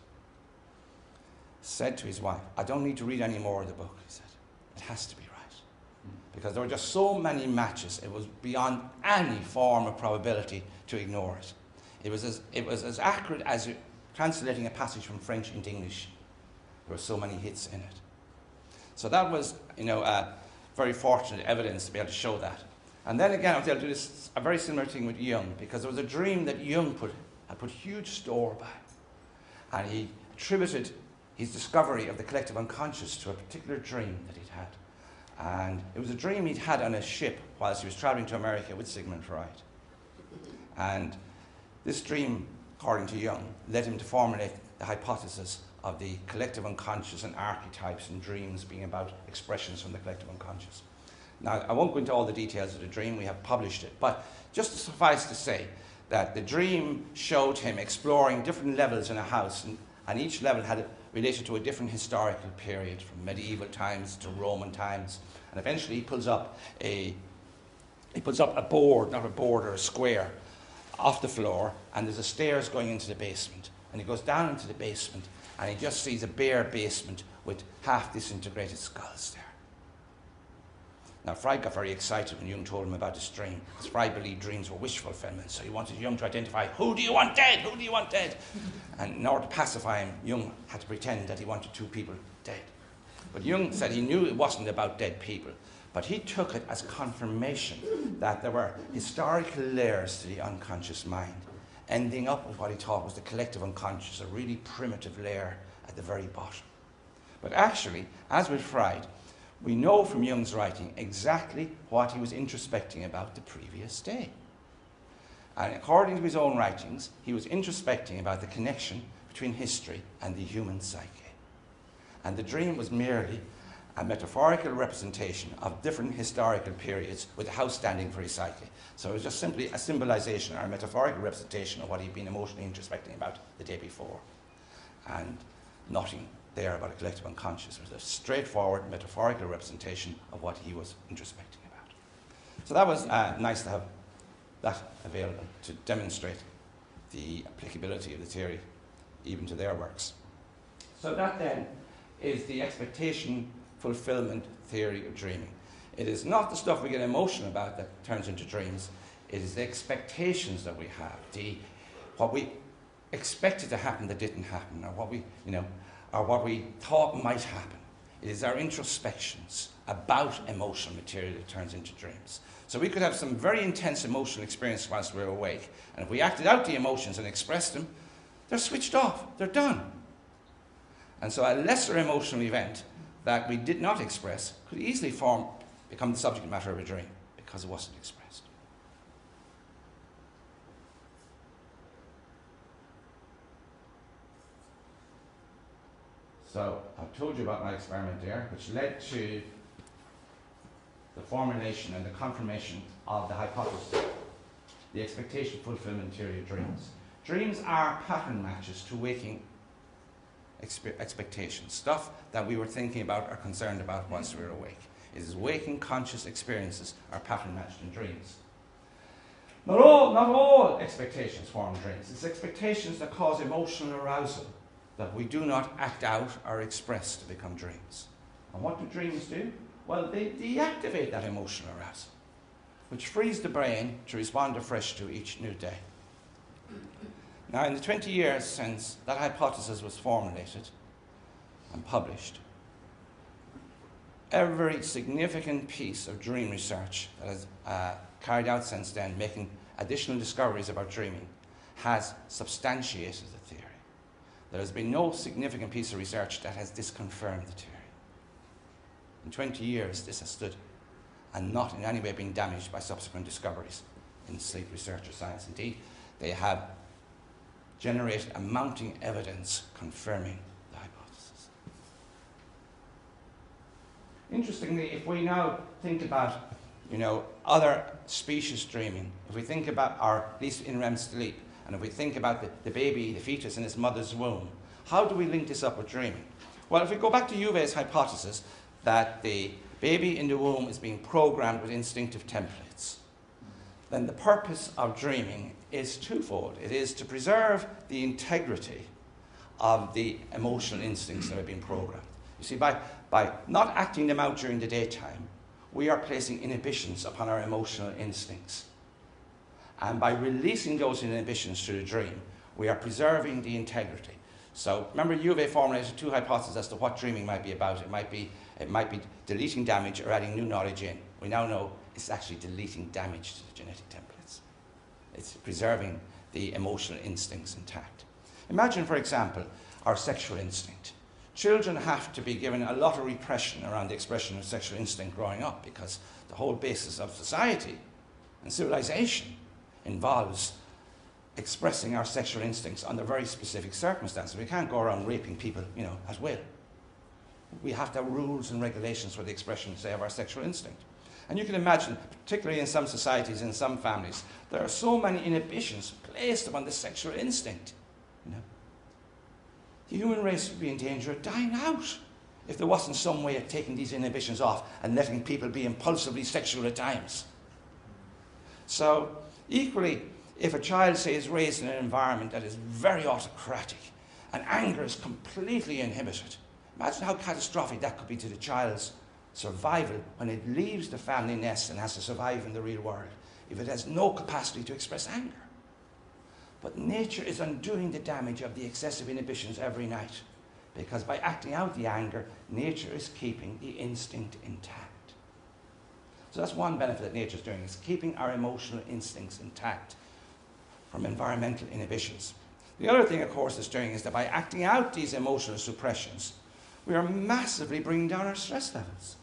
S1: said to his wife, I don't need to read any more of the book, he said. It has to be right. Because there were just so many matches, it was beyond any form of probability to ignore it. It was as accurate as translating a passage from French into English. There were so many hits in it. So that was, very fortunate evidence to be able to show that. And then again, I was able to do this, a very similar thing with Jung, because there was a dream that Jung had put huge store by. And he attributed his discovery of the collective unconscious to a particular dream that he'd had. And it was a dream he'd had on a ship whilst he was traveling to America with Sigmund Freud. And this dream, according to Jung, led him to formulate the hypothesis of the collective unconscious and archetypes and dreams being about expressions from the collective unconscious. Now, I won't go into all the details of the dream, we have published it, but just to suffice to say that the dream showed him exploring different levels in a house, and each level had related to a different historical period, from medieval times to Roman times, and eventually he pulls up a board, not a board or a square, off the floor, and there's a stairs going into the basement. And he goes down into the basement, and he just sees a bare basement with half disintegrated skulls there. Now, Freud got very excited when Jung told him about this dream, because Freud believed dreams were wish fulfillment, so he wanted Jung to identify, who do you want dead? Who do you want dead? And in order to pacify him, Jung had to pretend that he wanted two people dead. But Jung said he knew it wasn't about dead people, but he took it as confirmation that there were historical layers to the unconscious mind, ending up with what he thought was the collective unconscious, a really primitive layer at the very bottom. But actually, as with Freud, we know from Jung's writing exactly what he was introspecting about the previous day. And according to his own writings, he was introspecting about the connection between history and the human psyche. And the dream was merely a metaphorical representation of different historical periods with a house standing for his psyche. So it was just simply a symbolization or a metaphorical representation of what he'd been emotionally introspecting about the day before. And nothing there about a collective unconscious. It was a straightforward metaphorical representation of what he was introspecting about. So that was nice to have that available to demonstrate the applicability of the theory even to their works. So that then is the expectation fulfillment theory of dreaming. It is not the stuff we get emotional about that turns into dreams. It is the expectations that we have, what we expected to happen that didn't happen, or what we thought might happen. It is our introspections about emotional material that turns into dreams. So we could have some very intense emotional experience whilst we're awake, and if we acted out the emotions and expressed them, they're switched off, they're done. And so a lesser emotional event that we did not express could easily become the subject matter of a dream because it wasn't expressed. So I've told you about my experiment there, which led to the formulation and the confirmation of the hypothesis, the expectation fulfillment theory of dreams. Dreams are pattern matches to waking expectations, stuff that we were thinking about or concerned about whilst we were awake. It is waking conscious experiences are pattern matched in dreams. Not all expectations form dreams. It's expectations that cause emotional arousal that we do not act out or express to become dreams. And what do dreams do? Well, they deactivate that emotional arousal, which frees the brain to respond afresh to each new day. Now, in the 20 years since that hypothesis was formulated and published, every significant piece of dream research that has carried out since then, making additional discoveries about dreaming, has substantiated the theory. There has been no significant piece of research that has disconfirmed the theory. In 20 years, this has stood and not in any way been damaged by subsequent discoveries in sleep research or science. Indeed, they have generated a mounting evidence confirming the hypothesis. Interestingly, if we now think about, other species dreaming, if we think about, or at least in REM sleep, and if we think about the baby, the fetus in its mother's womb, how do we link this up with dreaming? Well, if we go back to Juve's hypothesis that the baby in the womb is being programmed with instinctive templates, then the purpose of dreaming is twofold. It is to preserve the integrity of the emotional instincts that have been programmed. You see, by not acting them out during the daytime, we are placing inhibitions upon our emotional instincts. And by releasing those inhibitions through the dream, we are preserving the integrity. So remember, Juve formulated two hypotheses as to what dreaming might be about. It might be deleting damage or adding new knowledge in. We now know it's actually deleting damage to the genetic templates. It's preserving the emotional instincts intact. Imagine, for example, our sexual instinct. Children have to be given a lot of repression around the expression of sexual instinct growing up because the whole basis of society and civilization involves expressing our sexual instincts under very specific circumstances. We can't go around raping people, at will. We have to have rules and regulations for the expression, say, of our sexual instinct. And you can imagine, particularly in some societies, in some families, there are so many inhibitions placed upon the sexual instinct. The human race would be in danger of dying out if there wasn't some way of taking these inhibitions off and letting people be impulsively sexual at times. So, equally, if a child, say, is raised in an environment that is very autocratic and anger is completely inhibited, imagine how catastrophic that could be to the child's survival when it leaves the family nest and has to survive in the real world, if it has no capacity to express anger. But nature is undoing the damage of the excessive inhibitions every night, because by acting out the anger, nature is keeping the instinct intact. So that's one benefit that nature is doing, is keeping our emotional instincts intact from environmental inhibitions. The other thing, of course, it's doing is that by acting out these emotional suppressions, we are massively bringing down our stress levels.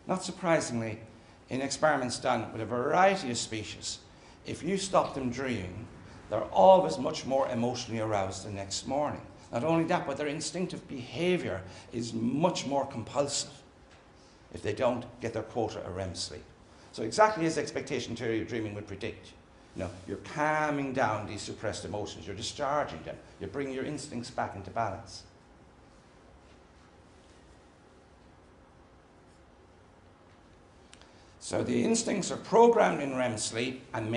S1: Not surprisingly, in experiments done with a variety of species, if you stop them dreaming, they're always much more emotionally aroused the next morning. Not only that, but their instinctive behavior is much more compulsive if they don't get their quota of REM sleep. So exactly as expectation theory of dreaming would predict, you're calming down these suppressed emotions, you're discharging them, you're bringing your instincts back into balance. So the instincts are programmed in REM sleep and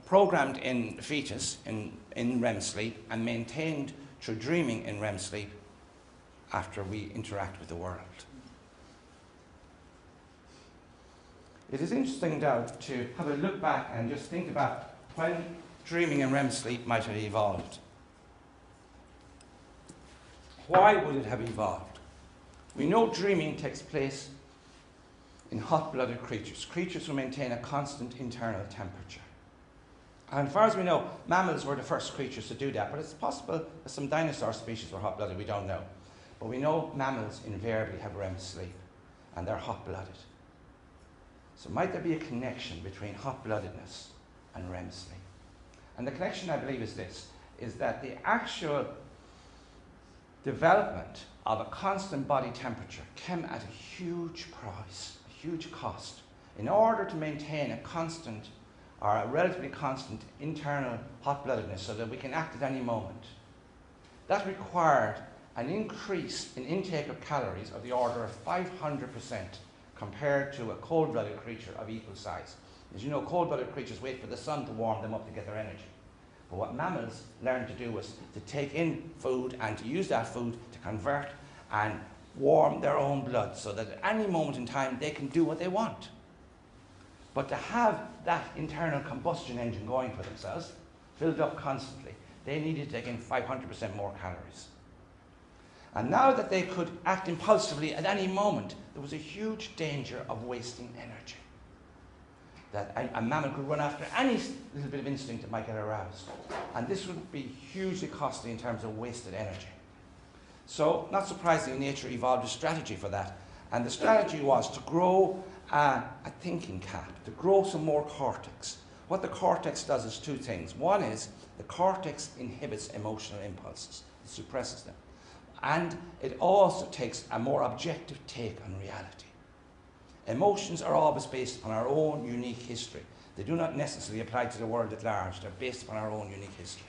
S1: programmed in the fetus in REM sleep and maintained through dreaming in REM sleep after we interact with the world. It is interesting now to have a look back and just think about when dreaming in REM sleep might have evolved. Why would it have evolved? We know dreaming takes place in hot-blooded creatures, creatures who maintain a constant internal temperature. And as far as we know, mammals were the first creatures to do that, but it's possible that some dinosaur species were hot-blooded, we don't know. But we know mammals invariably have REM sleep, and they're hot-blooded. So might there be a connection between hot-bloodedness and REM sleep? And the connection, I believe, is this, is that the actual development of a constant body temperature came at a huge price, a huge cost. In order to maintain a constant, or a relatively constant internal hot-bloodedness so that we can act at any moment, that required an increase in intake of calories of the order of 500% compared to a cold-blooded creature of equal size. As you know, cold-blooded creatures wait for the sun to warm them up to get their energy. But what mammals learned to do was to take in food and to use that food to convert and warm their own blood so that at any moment in time they can do what they want. But to have that internal combustion engine going for themselves, filled up constantly, they needed to take in 500% more calories. And now that they could act impulsively at any moment, there was a huge danger of wasting energy. That a mammal could run after any little bit of instinct that might get aroused. And this would be hugely costly in terms of wasted energy. So, not surprisingly, nature evolved a strategy for that. And the strategy was to grow a thinking cap, to grow some more cortex. What the cortex does is two things. One is the cortex inhibits emotional impulses, it suppresses them. And it also takes a more objective take on reality. Emotions are always based on our own unique history. They do not necessarily apply to the world at large. They're based upon our own unique history.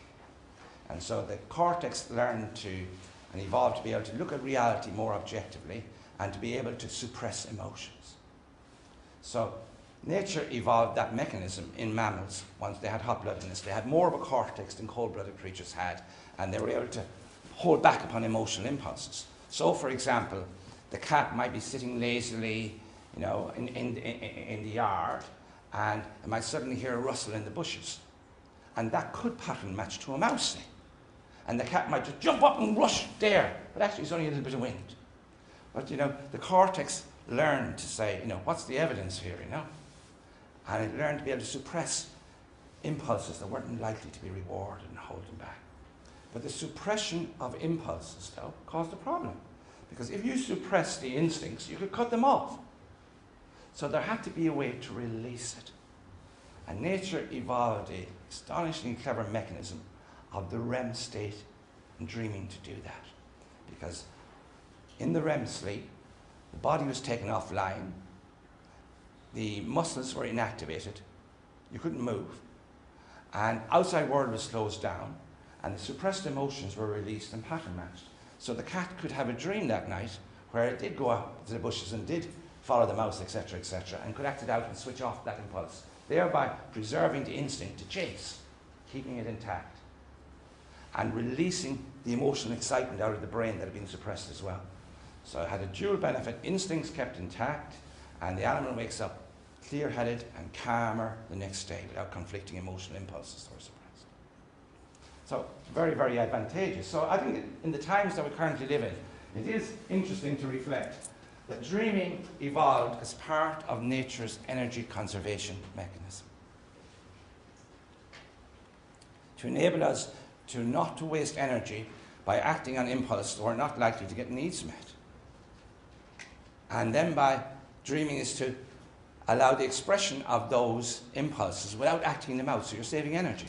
S1: And so the cortex learned to and evolved to be able to look at reality more objectively and to be able to suppress emotions. So nature evolved that mechanism in mammals once they had hot-bloodedness. They had more of a cortex than cold-blooded creatures had, and they were able to hold back upon emotional impulses. So, for example, the cat might be sitting lazily, you know, in the yard, and it might suddenly hear a rustle in the bushes. And that could pattern match to a mouse. And the cat might just jump up and rush there, but actually it's only a little bit of wind. But, you know, the cortex learned to say, you know, what's the evidence here, you know? And it learned to be able to suppress impulses that weren't likely to be rewarded and hold them back. But the suppression of impulses, though, caused a problem. Because if you suppress the instincts, you could cut them off. So there had to be a way to release it. And nature evolved an astonishingly clever mechanism of the REM state and dreaming to do that. Because in the REM sleep, the body was taken offline, the muscles were inactivated, you couldn't move, and outside world was closed down, and the suppressed emotions were released and pattern matched. So the cat could have a dream that night where it did go out to the bushes and did follow the mouse, etc., and could act it out and switch off that impulse, thereby preserving the instinct to chase, keeping it intact, and releasing the emotional excitement out of the brain that had been suppressed as well. So it had a dual benefit: instincts kept intact, and the animal wakes up clear-headed and calmer the next day without conflicting emotional impulses that were suppressed. So very, very advantageous. So I think in the times that we currently live in, it is interesting to reflect that dreaming evolved as part of nature's energy conservation mechanism to enable us to not to waste energy by acting on impulses that were not likely to get needs met. And then by dreaming is to allow the expression of those impulses without acting them out. So you're saving energy,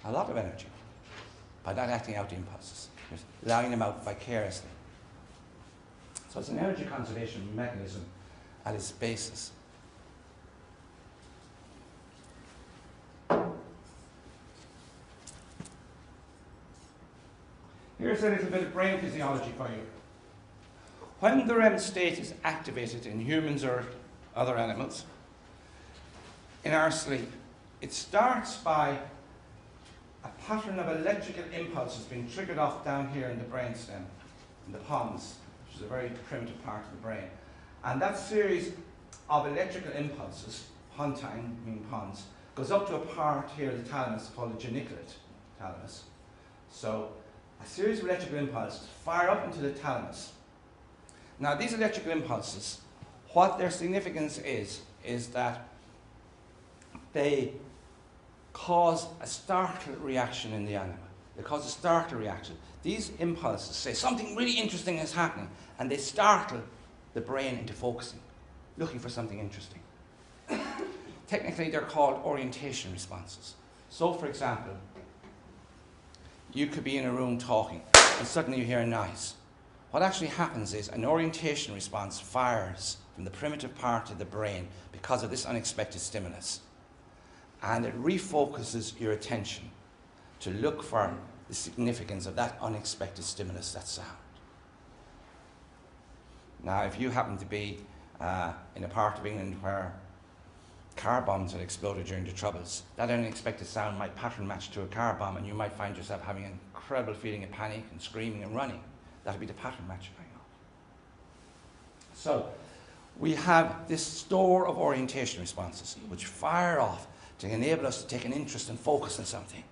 S1: a lot of energy, by not acting out the impulses. You're allowing them out vicariously. So it's an energy conservation mechanism at its basis. Here's a little bit of brain physiology for you. When the REM state is activated in humans or other animals, in our sleep, it starts by a pattern of electrical impulses being triggered off down here in the brainstem, in the pons, which is a very primitive part of the brain. And that series of electrical impulses, pontine, meaning pons, goes up to a part here of the thalamus called the geniculate thalamus. So a series of electrical impulses fire up into the thalamus. Now these electrical impulses, what their significance is that they cause a startle reaction in the animal. They cause a startle reaction. These impulses say something really interesting is happening, and they startle the brain into focusing, looking for something interesting. Technically, they're called orientation responses. So, for example, you could be in a room talking, and suddenly you hear a noise. What actually happens is an orientation response fires from the primitive part of the brain because of this unexpected stimulus. And it refocuses your attention to look for the significance of that unexpected stimulus, that sound. Now, if you happen to be in a part of England where car bombs had exploded during the Troubles, that unexpected sound might pattern match to a car bomb, and you might find yourself having an incredible feeling of panic and screaming and running. That would be the pattern match going on. So, we have this store of orientation responses which fire off to enable us to take an interest and focus on something.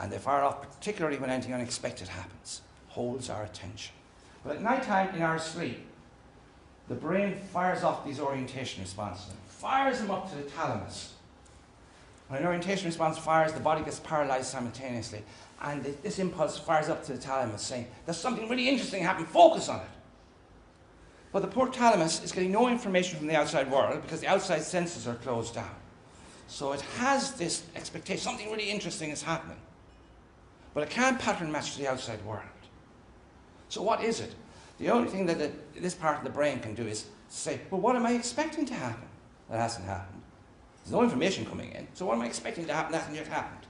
S1: And they fire off particularly when anything unexpected happens, holds our attention. But at night time in our sleep, the brain fires off these orientation responses and fires them up to the thalamus. When an orientation response fires, the body gets paralyzed simultaneously, and this impulse fires up to the thalamus saying, there's something really interesting happening, focus on it. But the poor thalamus is getting no information from the outside world because the outside senses are closed down. So it has this expectation, something really interesting is happening. But it can't pattern match to the outside world. So what is it? The only thing that this part of the brain can do is say, well, what am I expecting to happen? That hasn't happened. There's no information coming in. So what am I expecting to happen? That hasn't yet happened.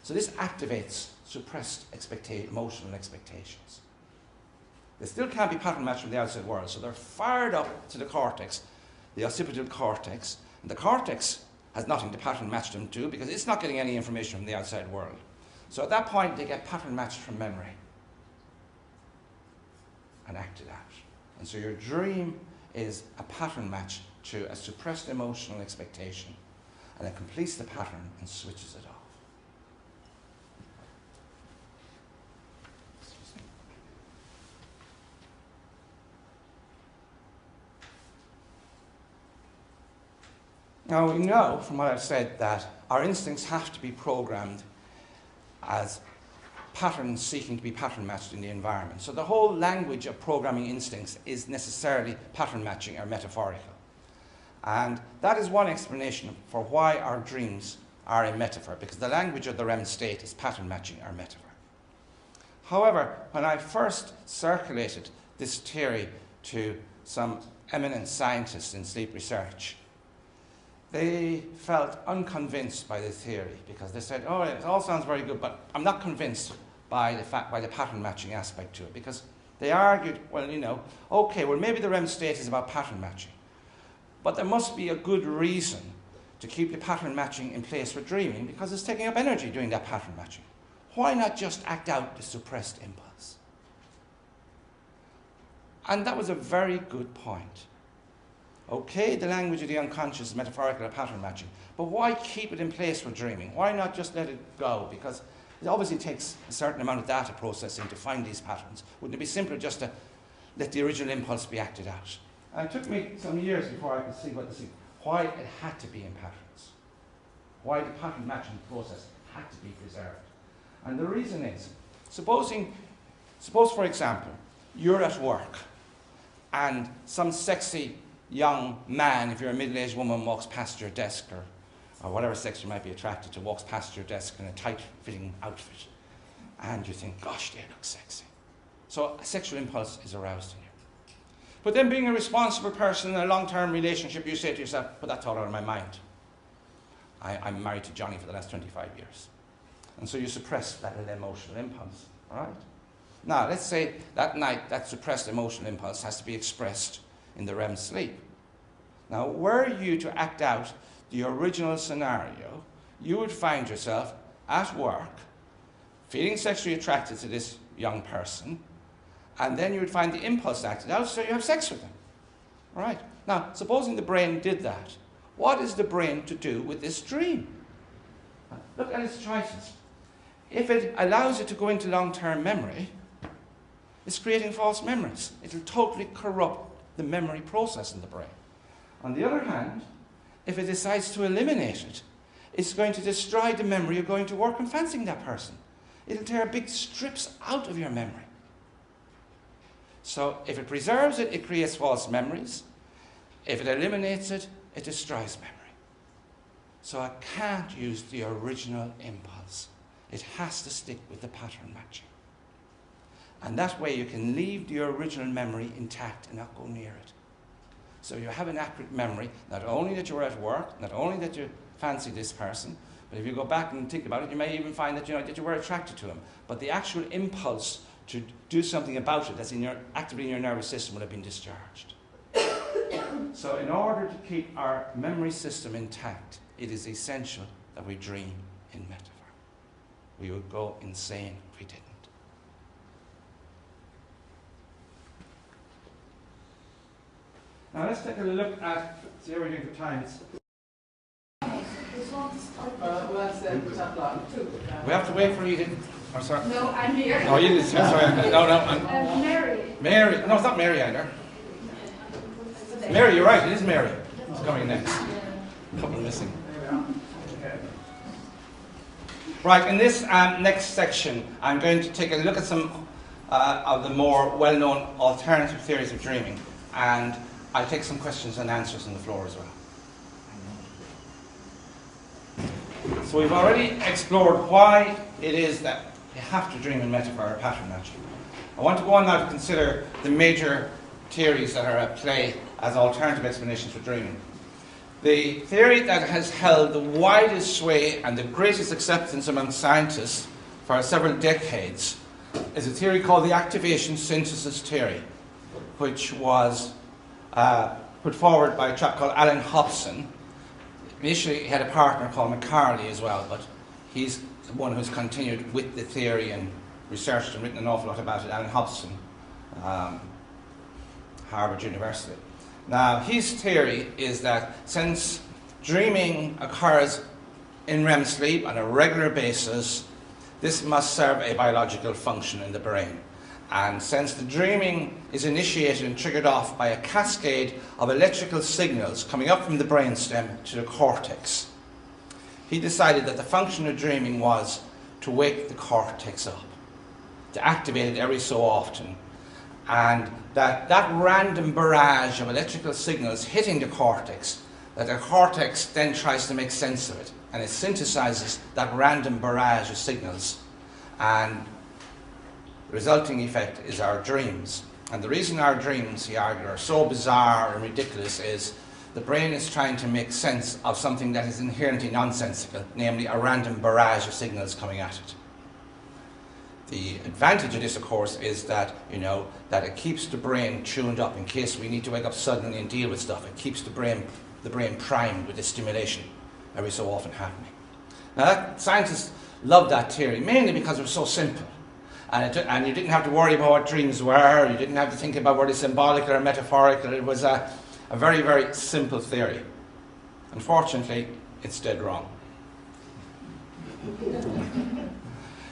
S1: So this activates suppressed emotional expectations. They still can't be pattern matched from the outside world. So they're fired up to the cortex, the occipital cortex. And the cortex has nothing to pattern match them to because it's not getting any information from the outside world. So at that point, they get pattern matched from memory and acted out. And so your dream is a pattern match to a suppressed emotional expectation, and it completes the pattern and switches it off. Now we know from what I've said that our instincts have to be programmed as patterns seeking to be pattern matched in the environment. So the whole language of programming instincts is necessarily pattern matching or metaphorical. And that is one explanation for why our dreams are a metaphor, because the language of the REM state is pattern matching or metaphor. However, when I first circulated this theory to some eminent scientists in sleep research, they felt unconvinced by the theory because they said, oh, it all sounds very good, but I'm not convinced by the pattern matching aspect to it, because they argued, well, you know, okay, well, maybe the REM state is about pattern matching, but there must be a good reason to keep the pattern matching in place for dreaming because it's taking up energy doing that pattern matching. Why not just act out the suppressed impulse? And that was a very good point. Okay, the language of the unconscious is metaphorical or pattern matching, but why keep it in place for dreaming? Why not just let it go? Because it obviously takes a certain amount of data processing to find these patterns. Wouldn't it be simpler just to let the original impulse be acted out? And it took me some years before I could see why it had to be in patterns. Why the pattern matching process had to be preserved. And the reason is, suppose for example, you're at work and some sexy young man, if you're a middle-aged woman, walks past your desk, or whatever sex you might be attracted to, walks past your desk in a tight-fitting outfit, and you think, gosh, they look sexy. So a sexual impulse is aroused in you. But then being a responsible person in a long-term relationship, you say to yourself, put that thought out of my mind. I'm married to Johnny for the last 25 years. And so you suppress that emotional impulse, all right? Now, let's say that night that suppressed emotional impulse has to be expressed in the REM sleep. Now, were you to act out the original scenario, you would find yourself at work, feeling sexually attracted to this young person, and then you would find the impulse acted out, so you have sex with them. All right. Now, supposing the brain did that, what is the brain to do with this dream? Look at its choices. If it allows it to go into long-term memory, it's creating false memories. It will totally corrupt the memory process in the brain. On the other hand, if it decides to eliminate it, it's going to destroy the memory of going to work and fancying that person. It'll tear big strips out of your memory. So if it preserves it, it creates false memories. If it eliminates it, it destroys memory. So I can't use the original impulse. It has to stick with the pattern matching. And that way you can leave the original memory intact and not go near it. So you have an accurate memory, not only that you were at work, not only that you fancy this person, but if you go back and think about it, you may even find that, that you were attracted to him. But the actual impulse to do something about it that's actively in your nervous system will have been discharged. So in order to keep our memory system intact, it is essential that we dream in metaphor. We would go insane if we didn't. Now let's take a look at, see how we're doing for times. We have to wait for you to... I'm sorry.
S3: No, I'm here.
S1: Oh, you did. Sorry. No, I'm...
S3: Mary.
S1: Mary. No, it's not Mary either. Mary, you're right. It is Mary. It's coming next. A couple missing. Right, in this next section, I'm going to take a look at some of the more well-known alternative theories of dreaming, and I'll take some questions and answers on the floor as well. So we've already explored why it is that you have to dream in metaphor or pattern matching. I want to go on now to consider the major theories that are at play as alternative explanations for dreaming. The theory that has held the widest sway and the greatest acceptance among scientists for several decades is a theory called the activation synthesis theory, which was put forward by a chap called Alan Hobson. Initially, he had a partner called McCarley as well, but he's the one who's continued with the theory and researched and written an awful lot about it, Alan Hobson, Harvard University. Now, his theory is that since dreaming occurs in REM sleep on a regular basis, this must serve a biological function in the brain. And since the dreaming is initiated and triggered off by a cascade of electrical signals coming up from the brainstem to the cortex, he decided that the function of dreaming was to wake the cortex up, to activate it every so often, and that random barrage of electrical signals hitting the cortex, that the cortex then tries to make sense of it, and it synthesizes that random barrage of signals, and the resulting effect is our dreams. And the reason our dreams, he argued, are so bizarre and ridiculous is the brain is trying to make sense of something that is inherently nonsensical, namely a random barrage of signals coming at it. The advantage of this, of course, is that, that it keeps the brain tuned up in case we need to wake up suddenly and deal with stuff. It keeps the brain primed with this stimulation every so often happening. Now, scientists love that theory, mainly because it was so simple. And you didn't have to worry about what dreams were. You didn't have to think about whether it's symbolical or metaphorical. It was a very, very simple theory. Unfortunately, it's dead wrong.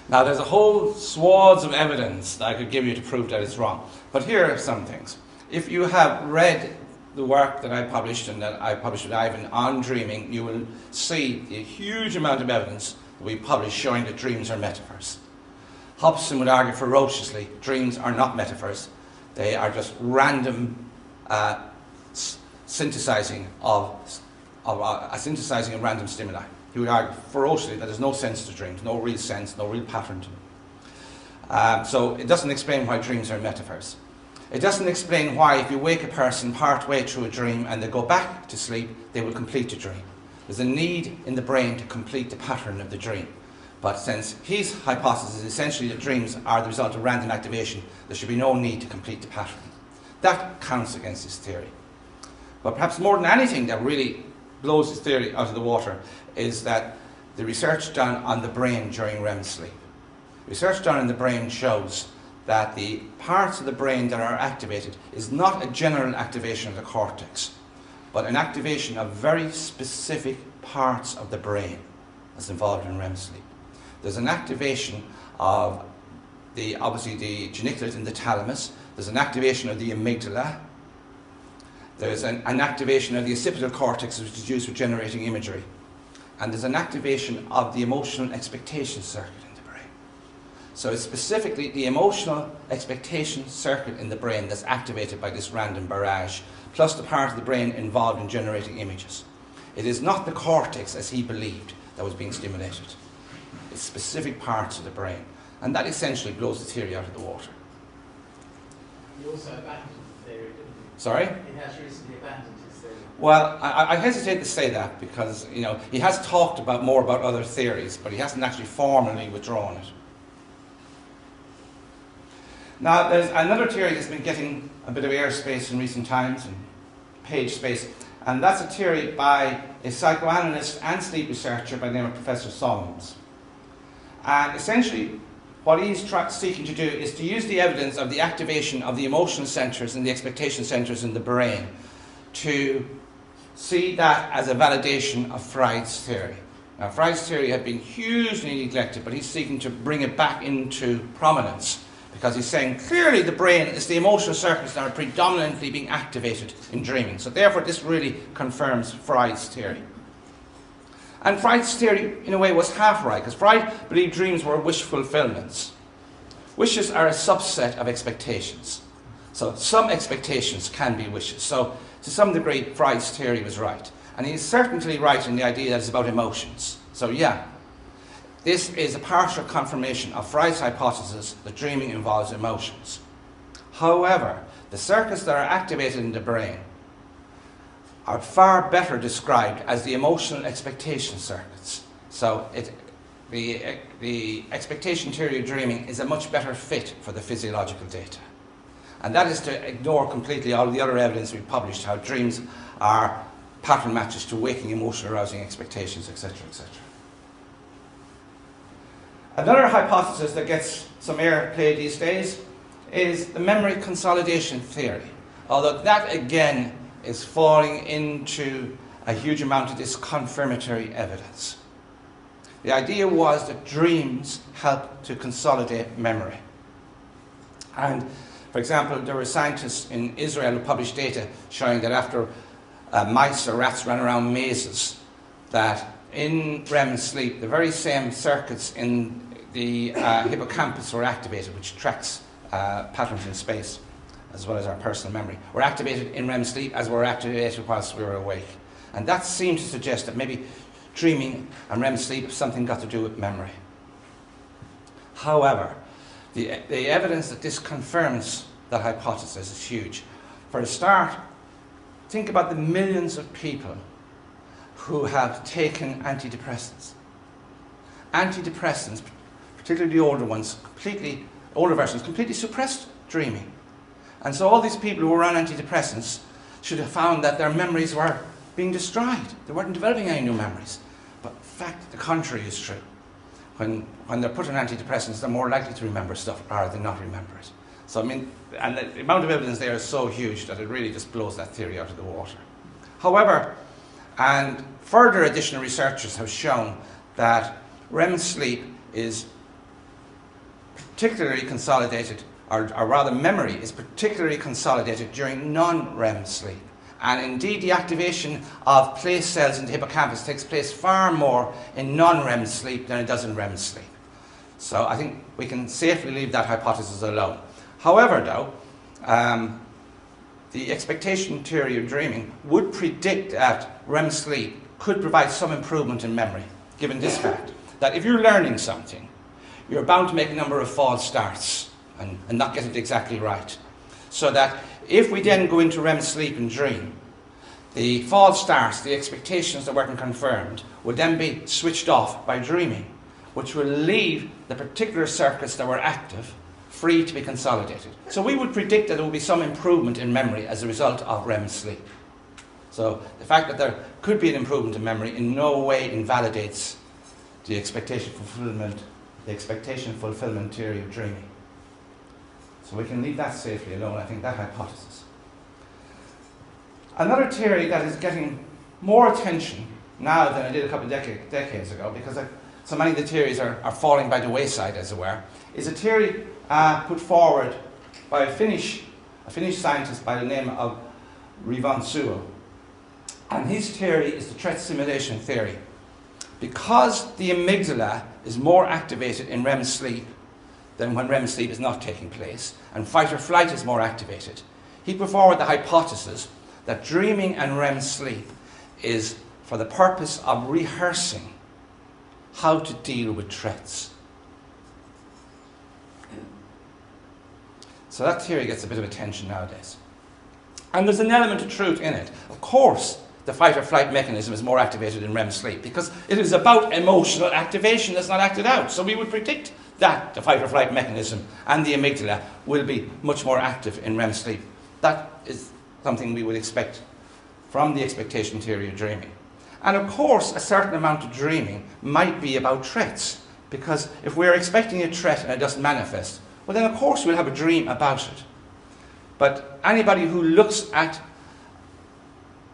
S1: Now, there's a whole swaths of evidence that I could give you to prove that it's wrong. But here are some things. If you have read the work that I published and that I published with Ivan on dreaming, you will see a huge amount of evidence that we published showing that dreams are metaphors. Hobson would argue ferociously, dreams are not metaphors. They are just random synthesizing of random stimuli. He would argue ferociously that there's no sense to dreams, no real sense, no real pattern to them. So it doesn't explain why dreams are metaphors. It doesn't explain why if you wake a person part way through a dream and they go back to sleep, they will complete the dream. There's a need in the brain to complete the pattern of the dream. But since his hypothesis is essentially that dreams are the result of random activation, there should be no need to complete the pattern. That counts against his theory. But perhaps more than anything that really blows his theory out of the water is that the research done on the brain during REM sleep. Research done in the brain shows that the parts of the brain that are activated is not a general activation of the cortex, but an activation of very specific parts of the brain that's involved in REM sleep. There's an activation of obviously the geniculate in the thalamus, there's an activation of the amygdala, there's an activation of the occipital cortex, which is used for generating imagery, and there's an activation of the emotional expectation circuit in the brain. So it's specifically the emotional expectation circuit in the brain that's activated by this random barrage, plus the part of the brain involved in generating images. It is not the cortex, as he believed, that was being stimulated. It's specific parts of the brain. And that essentially blows the theory out of the water.
S3: He also abandoned the theory, didn't he?
S1: Sorry?
S3: He has recently abandoned his theory.
S1: Well, I hesitate to say that because, you know, he has talked more about other theories, but he hasn't actually formally withdrawn it. Now, there's another theory that's been getting a bit of airspace in recent times, and page space, and that's a theory by a psychoanalyst and sleep researcher by the name of Professor Solms. And essentially, what he's seeking to do is to use the evidence of the activation of the emotional centers and the expectation centers in the brain to see that as a validation of Freud's theory. Now, Freud's theory had been hugely neglected, but he's seeking to bring it back into prominence because he's saying clearly the brain is the emotional circuits that are predominantly being activated in dreaming. So therefore, this really confirms Freud's theory. And Freud's theory, in a way, was half right, because Freud believed dreams were wish fulfillments. Wishes are a subset of expectations. So some expectations can be wishes. So to some degree, Freud's theory was right. And he's certainly right in the idea that it's about emotions. So yeah, this is a partial confirmation of Freud's hypothesis that dreaming involves emotions. However, the circuits that are activated in the brain are far better described as the emotional expectation circuits. So the expectation theory of dreaming is a much better fit for the physiological data. And that is to ignore completely all the other evidence we've published, how dreams are pattern matches to waking emotional arousing expectations, etc., etc. Another hypothesis that gets some airplay these days is the memory consolidation theory, although that again is falling into a huge amount of this confirmatory evidence. The idea was that dreams help to consolidate memory. And, for example, there were scientists in Israel who published data showing that after mice or rats ran around mazes, that in REM sleep, the very same circuits in the hippocampus were activated, which tracks patterns in space, as well as our personal memory, were activated in REM sleep as were activated whilst we were awake. And that seemed to suggest that maybe dreaming and REM sleep have something got to do with memory. However, the evidence that this confirms that hypothesis is huge. For a start, think about the millions of people who have taken antidepressants. Antidepressants, particularly the older ones, older versions, completely suppressed dreaming. And so all these people who were on antidepressants should have found that their memories were being destroyed. They weren't developing any new memories. But in fact, the contrary is true. When they're put on antidepressants, they're more likely to remember stuff rather than not remember it. So, I mean, and the amount of evidence there is so huge that it really just blows that theory out of the water. However, and further additional researchers have shown that REM sleep is particularly consolidated, or rather memory is particularly consolidated during non-REM sleep. And indeed the activation of place cells in the hippocampus takes place far more in non-REM sleep than it does in REM sleep. So I think we can safely leave that hypothesis alone. However though, the expectation theory of dreaming would predict that REM sleep could provide some improvement in memory, given this fact, that if you're learning something, you're bound to make a number of false starts and not get it exactly right. So that if we then go into REM sleep and dream, the false starts, the expectations that weren't confirmed, would then be switched off by dreaming, which will leave the particular circuits that were active free to be consolidated. So we would predict that there will be some improvement in memory as a result of REM sleep. So the fact that there could be an improvement in memory in no way invalidates the expectation fulfillment theory of dreaming. So we can leave that safely alone, I think, that hypothesis. Another theory that is getting more attention now than it did a couple of decades ago, because so many of the theories are falling by the wayside, as it were, is a theory put forward by a Finnish scientist by the name of Rivan Suo. And his theory is the threat simulation theory. Because the amygdala is more activated in REM sleep than when REM sleep is not taking place, and fight or flight is more activated, he put forward the hypothesis that dreaming and REM sleep is for the purpose of rehearsing how to deal with threats. So that theory gets a bit of attention nowadays. And there's an element of truth in it. Of course, the fight or flight mechanism is more activated in REM sleep because it is about emotional activation that's not acted out. So we would predict that the fight or flight mechanism and the amygdala will be much more active in REM sleep. That is something we would expect from the expectation theory of dreaming. And of course, a certain amount of dreaming might be about threats, because if we're expecting a threat and it doesn't manifest, well then of course we'll have a dream about it. But anybody who looks at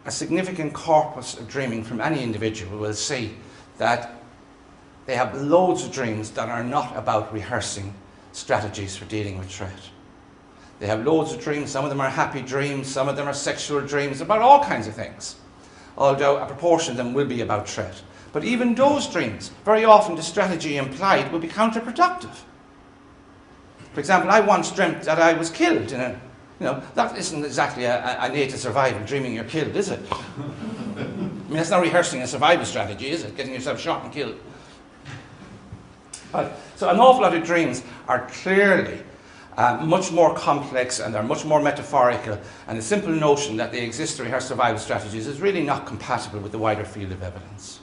S1: a significant corpus of dreaming from any individual will see that they have loads of dreams that are not about rehearsing strategies for dealing with threat. They have loads of dreams. Some of them are happy dreams, some of them are sexual dreams, about all kinds of things, although a proportion of them will be about threat. But even those dreams, very often the strategy implied will be counterproductive. For example, I once dreamt that I was killed in a, that isn't exactly a native survival, dreaming you're killed, is it? I mean, that's not rehearsing a survival strategy, is it? Getting yourself shot and killed. So an awful lot of dreams are clearly much more complex, and they're much more metaphorical, and the simple notion that they exist to rehearse survival strategies is really not compatible with the wider field of evidence.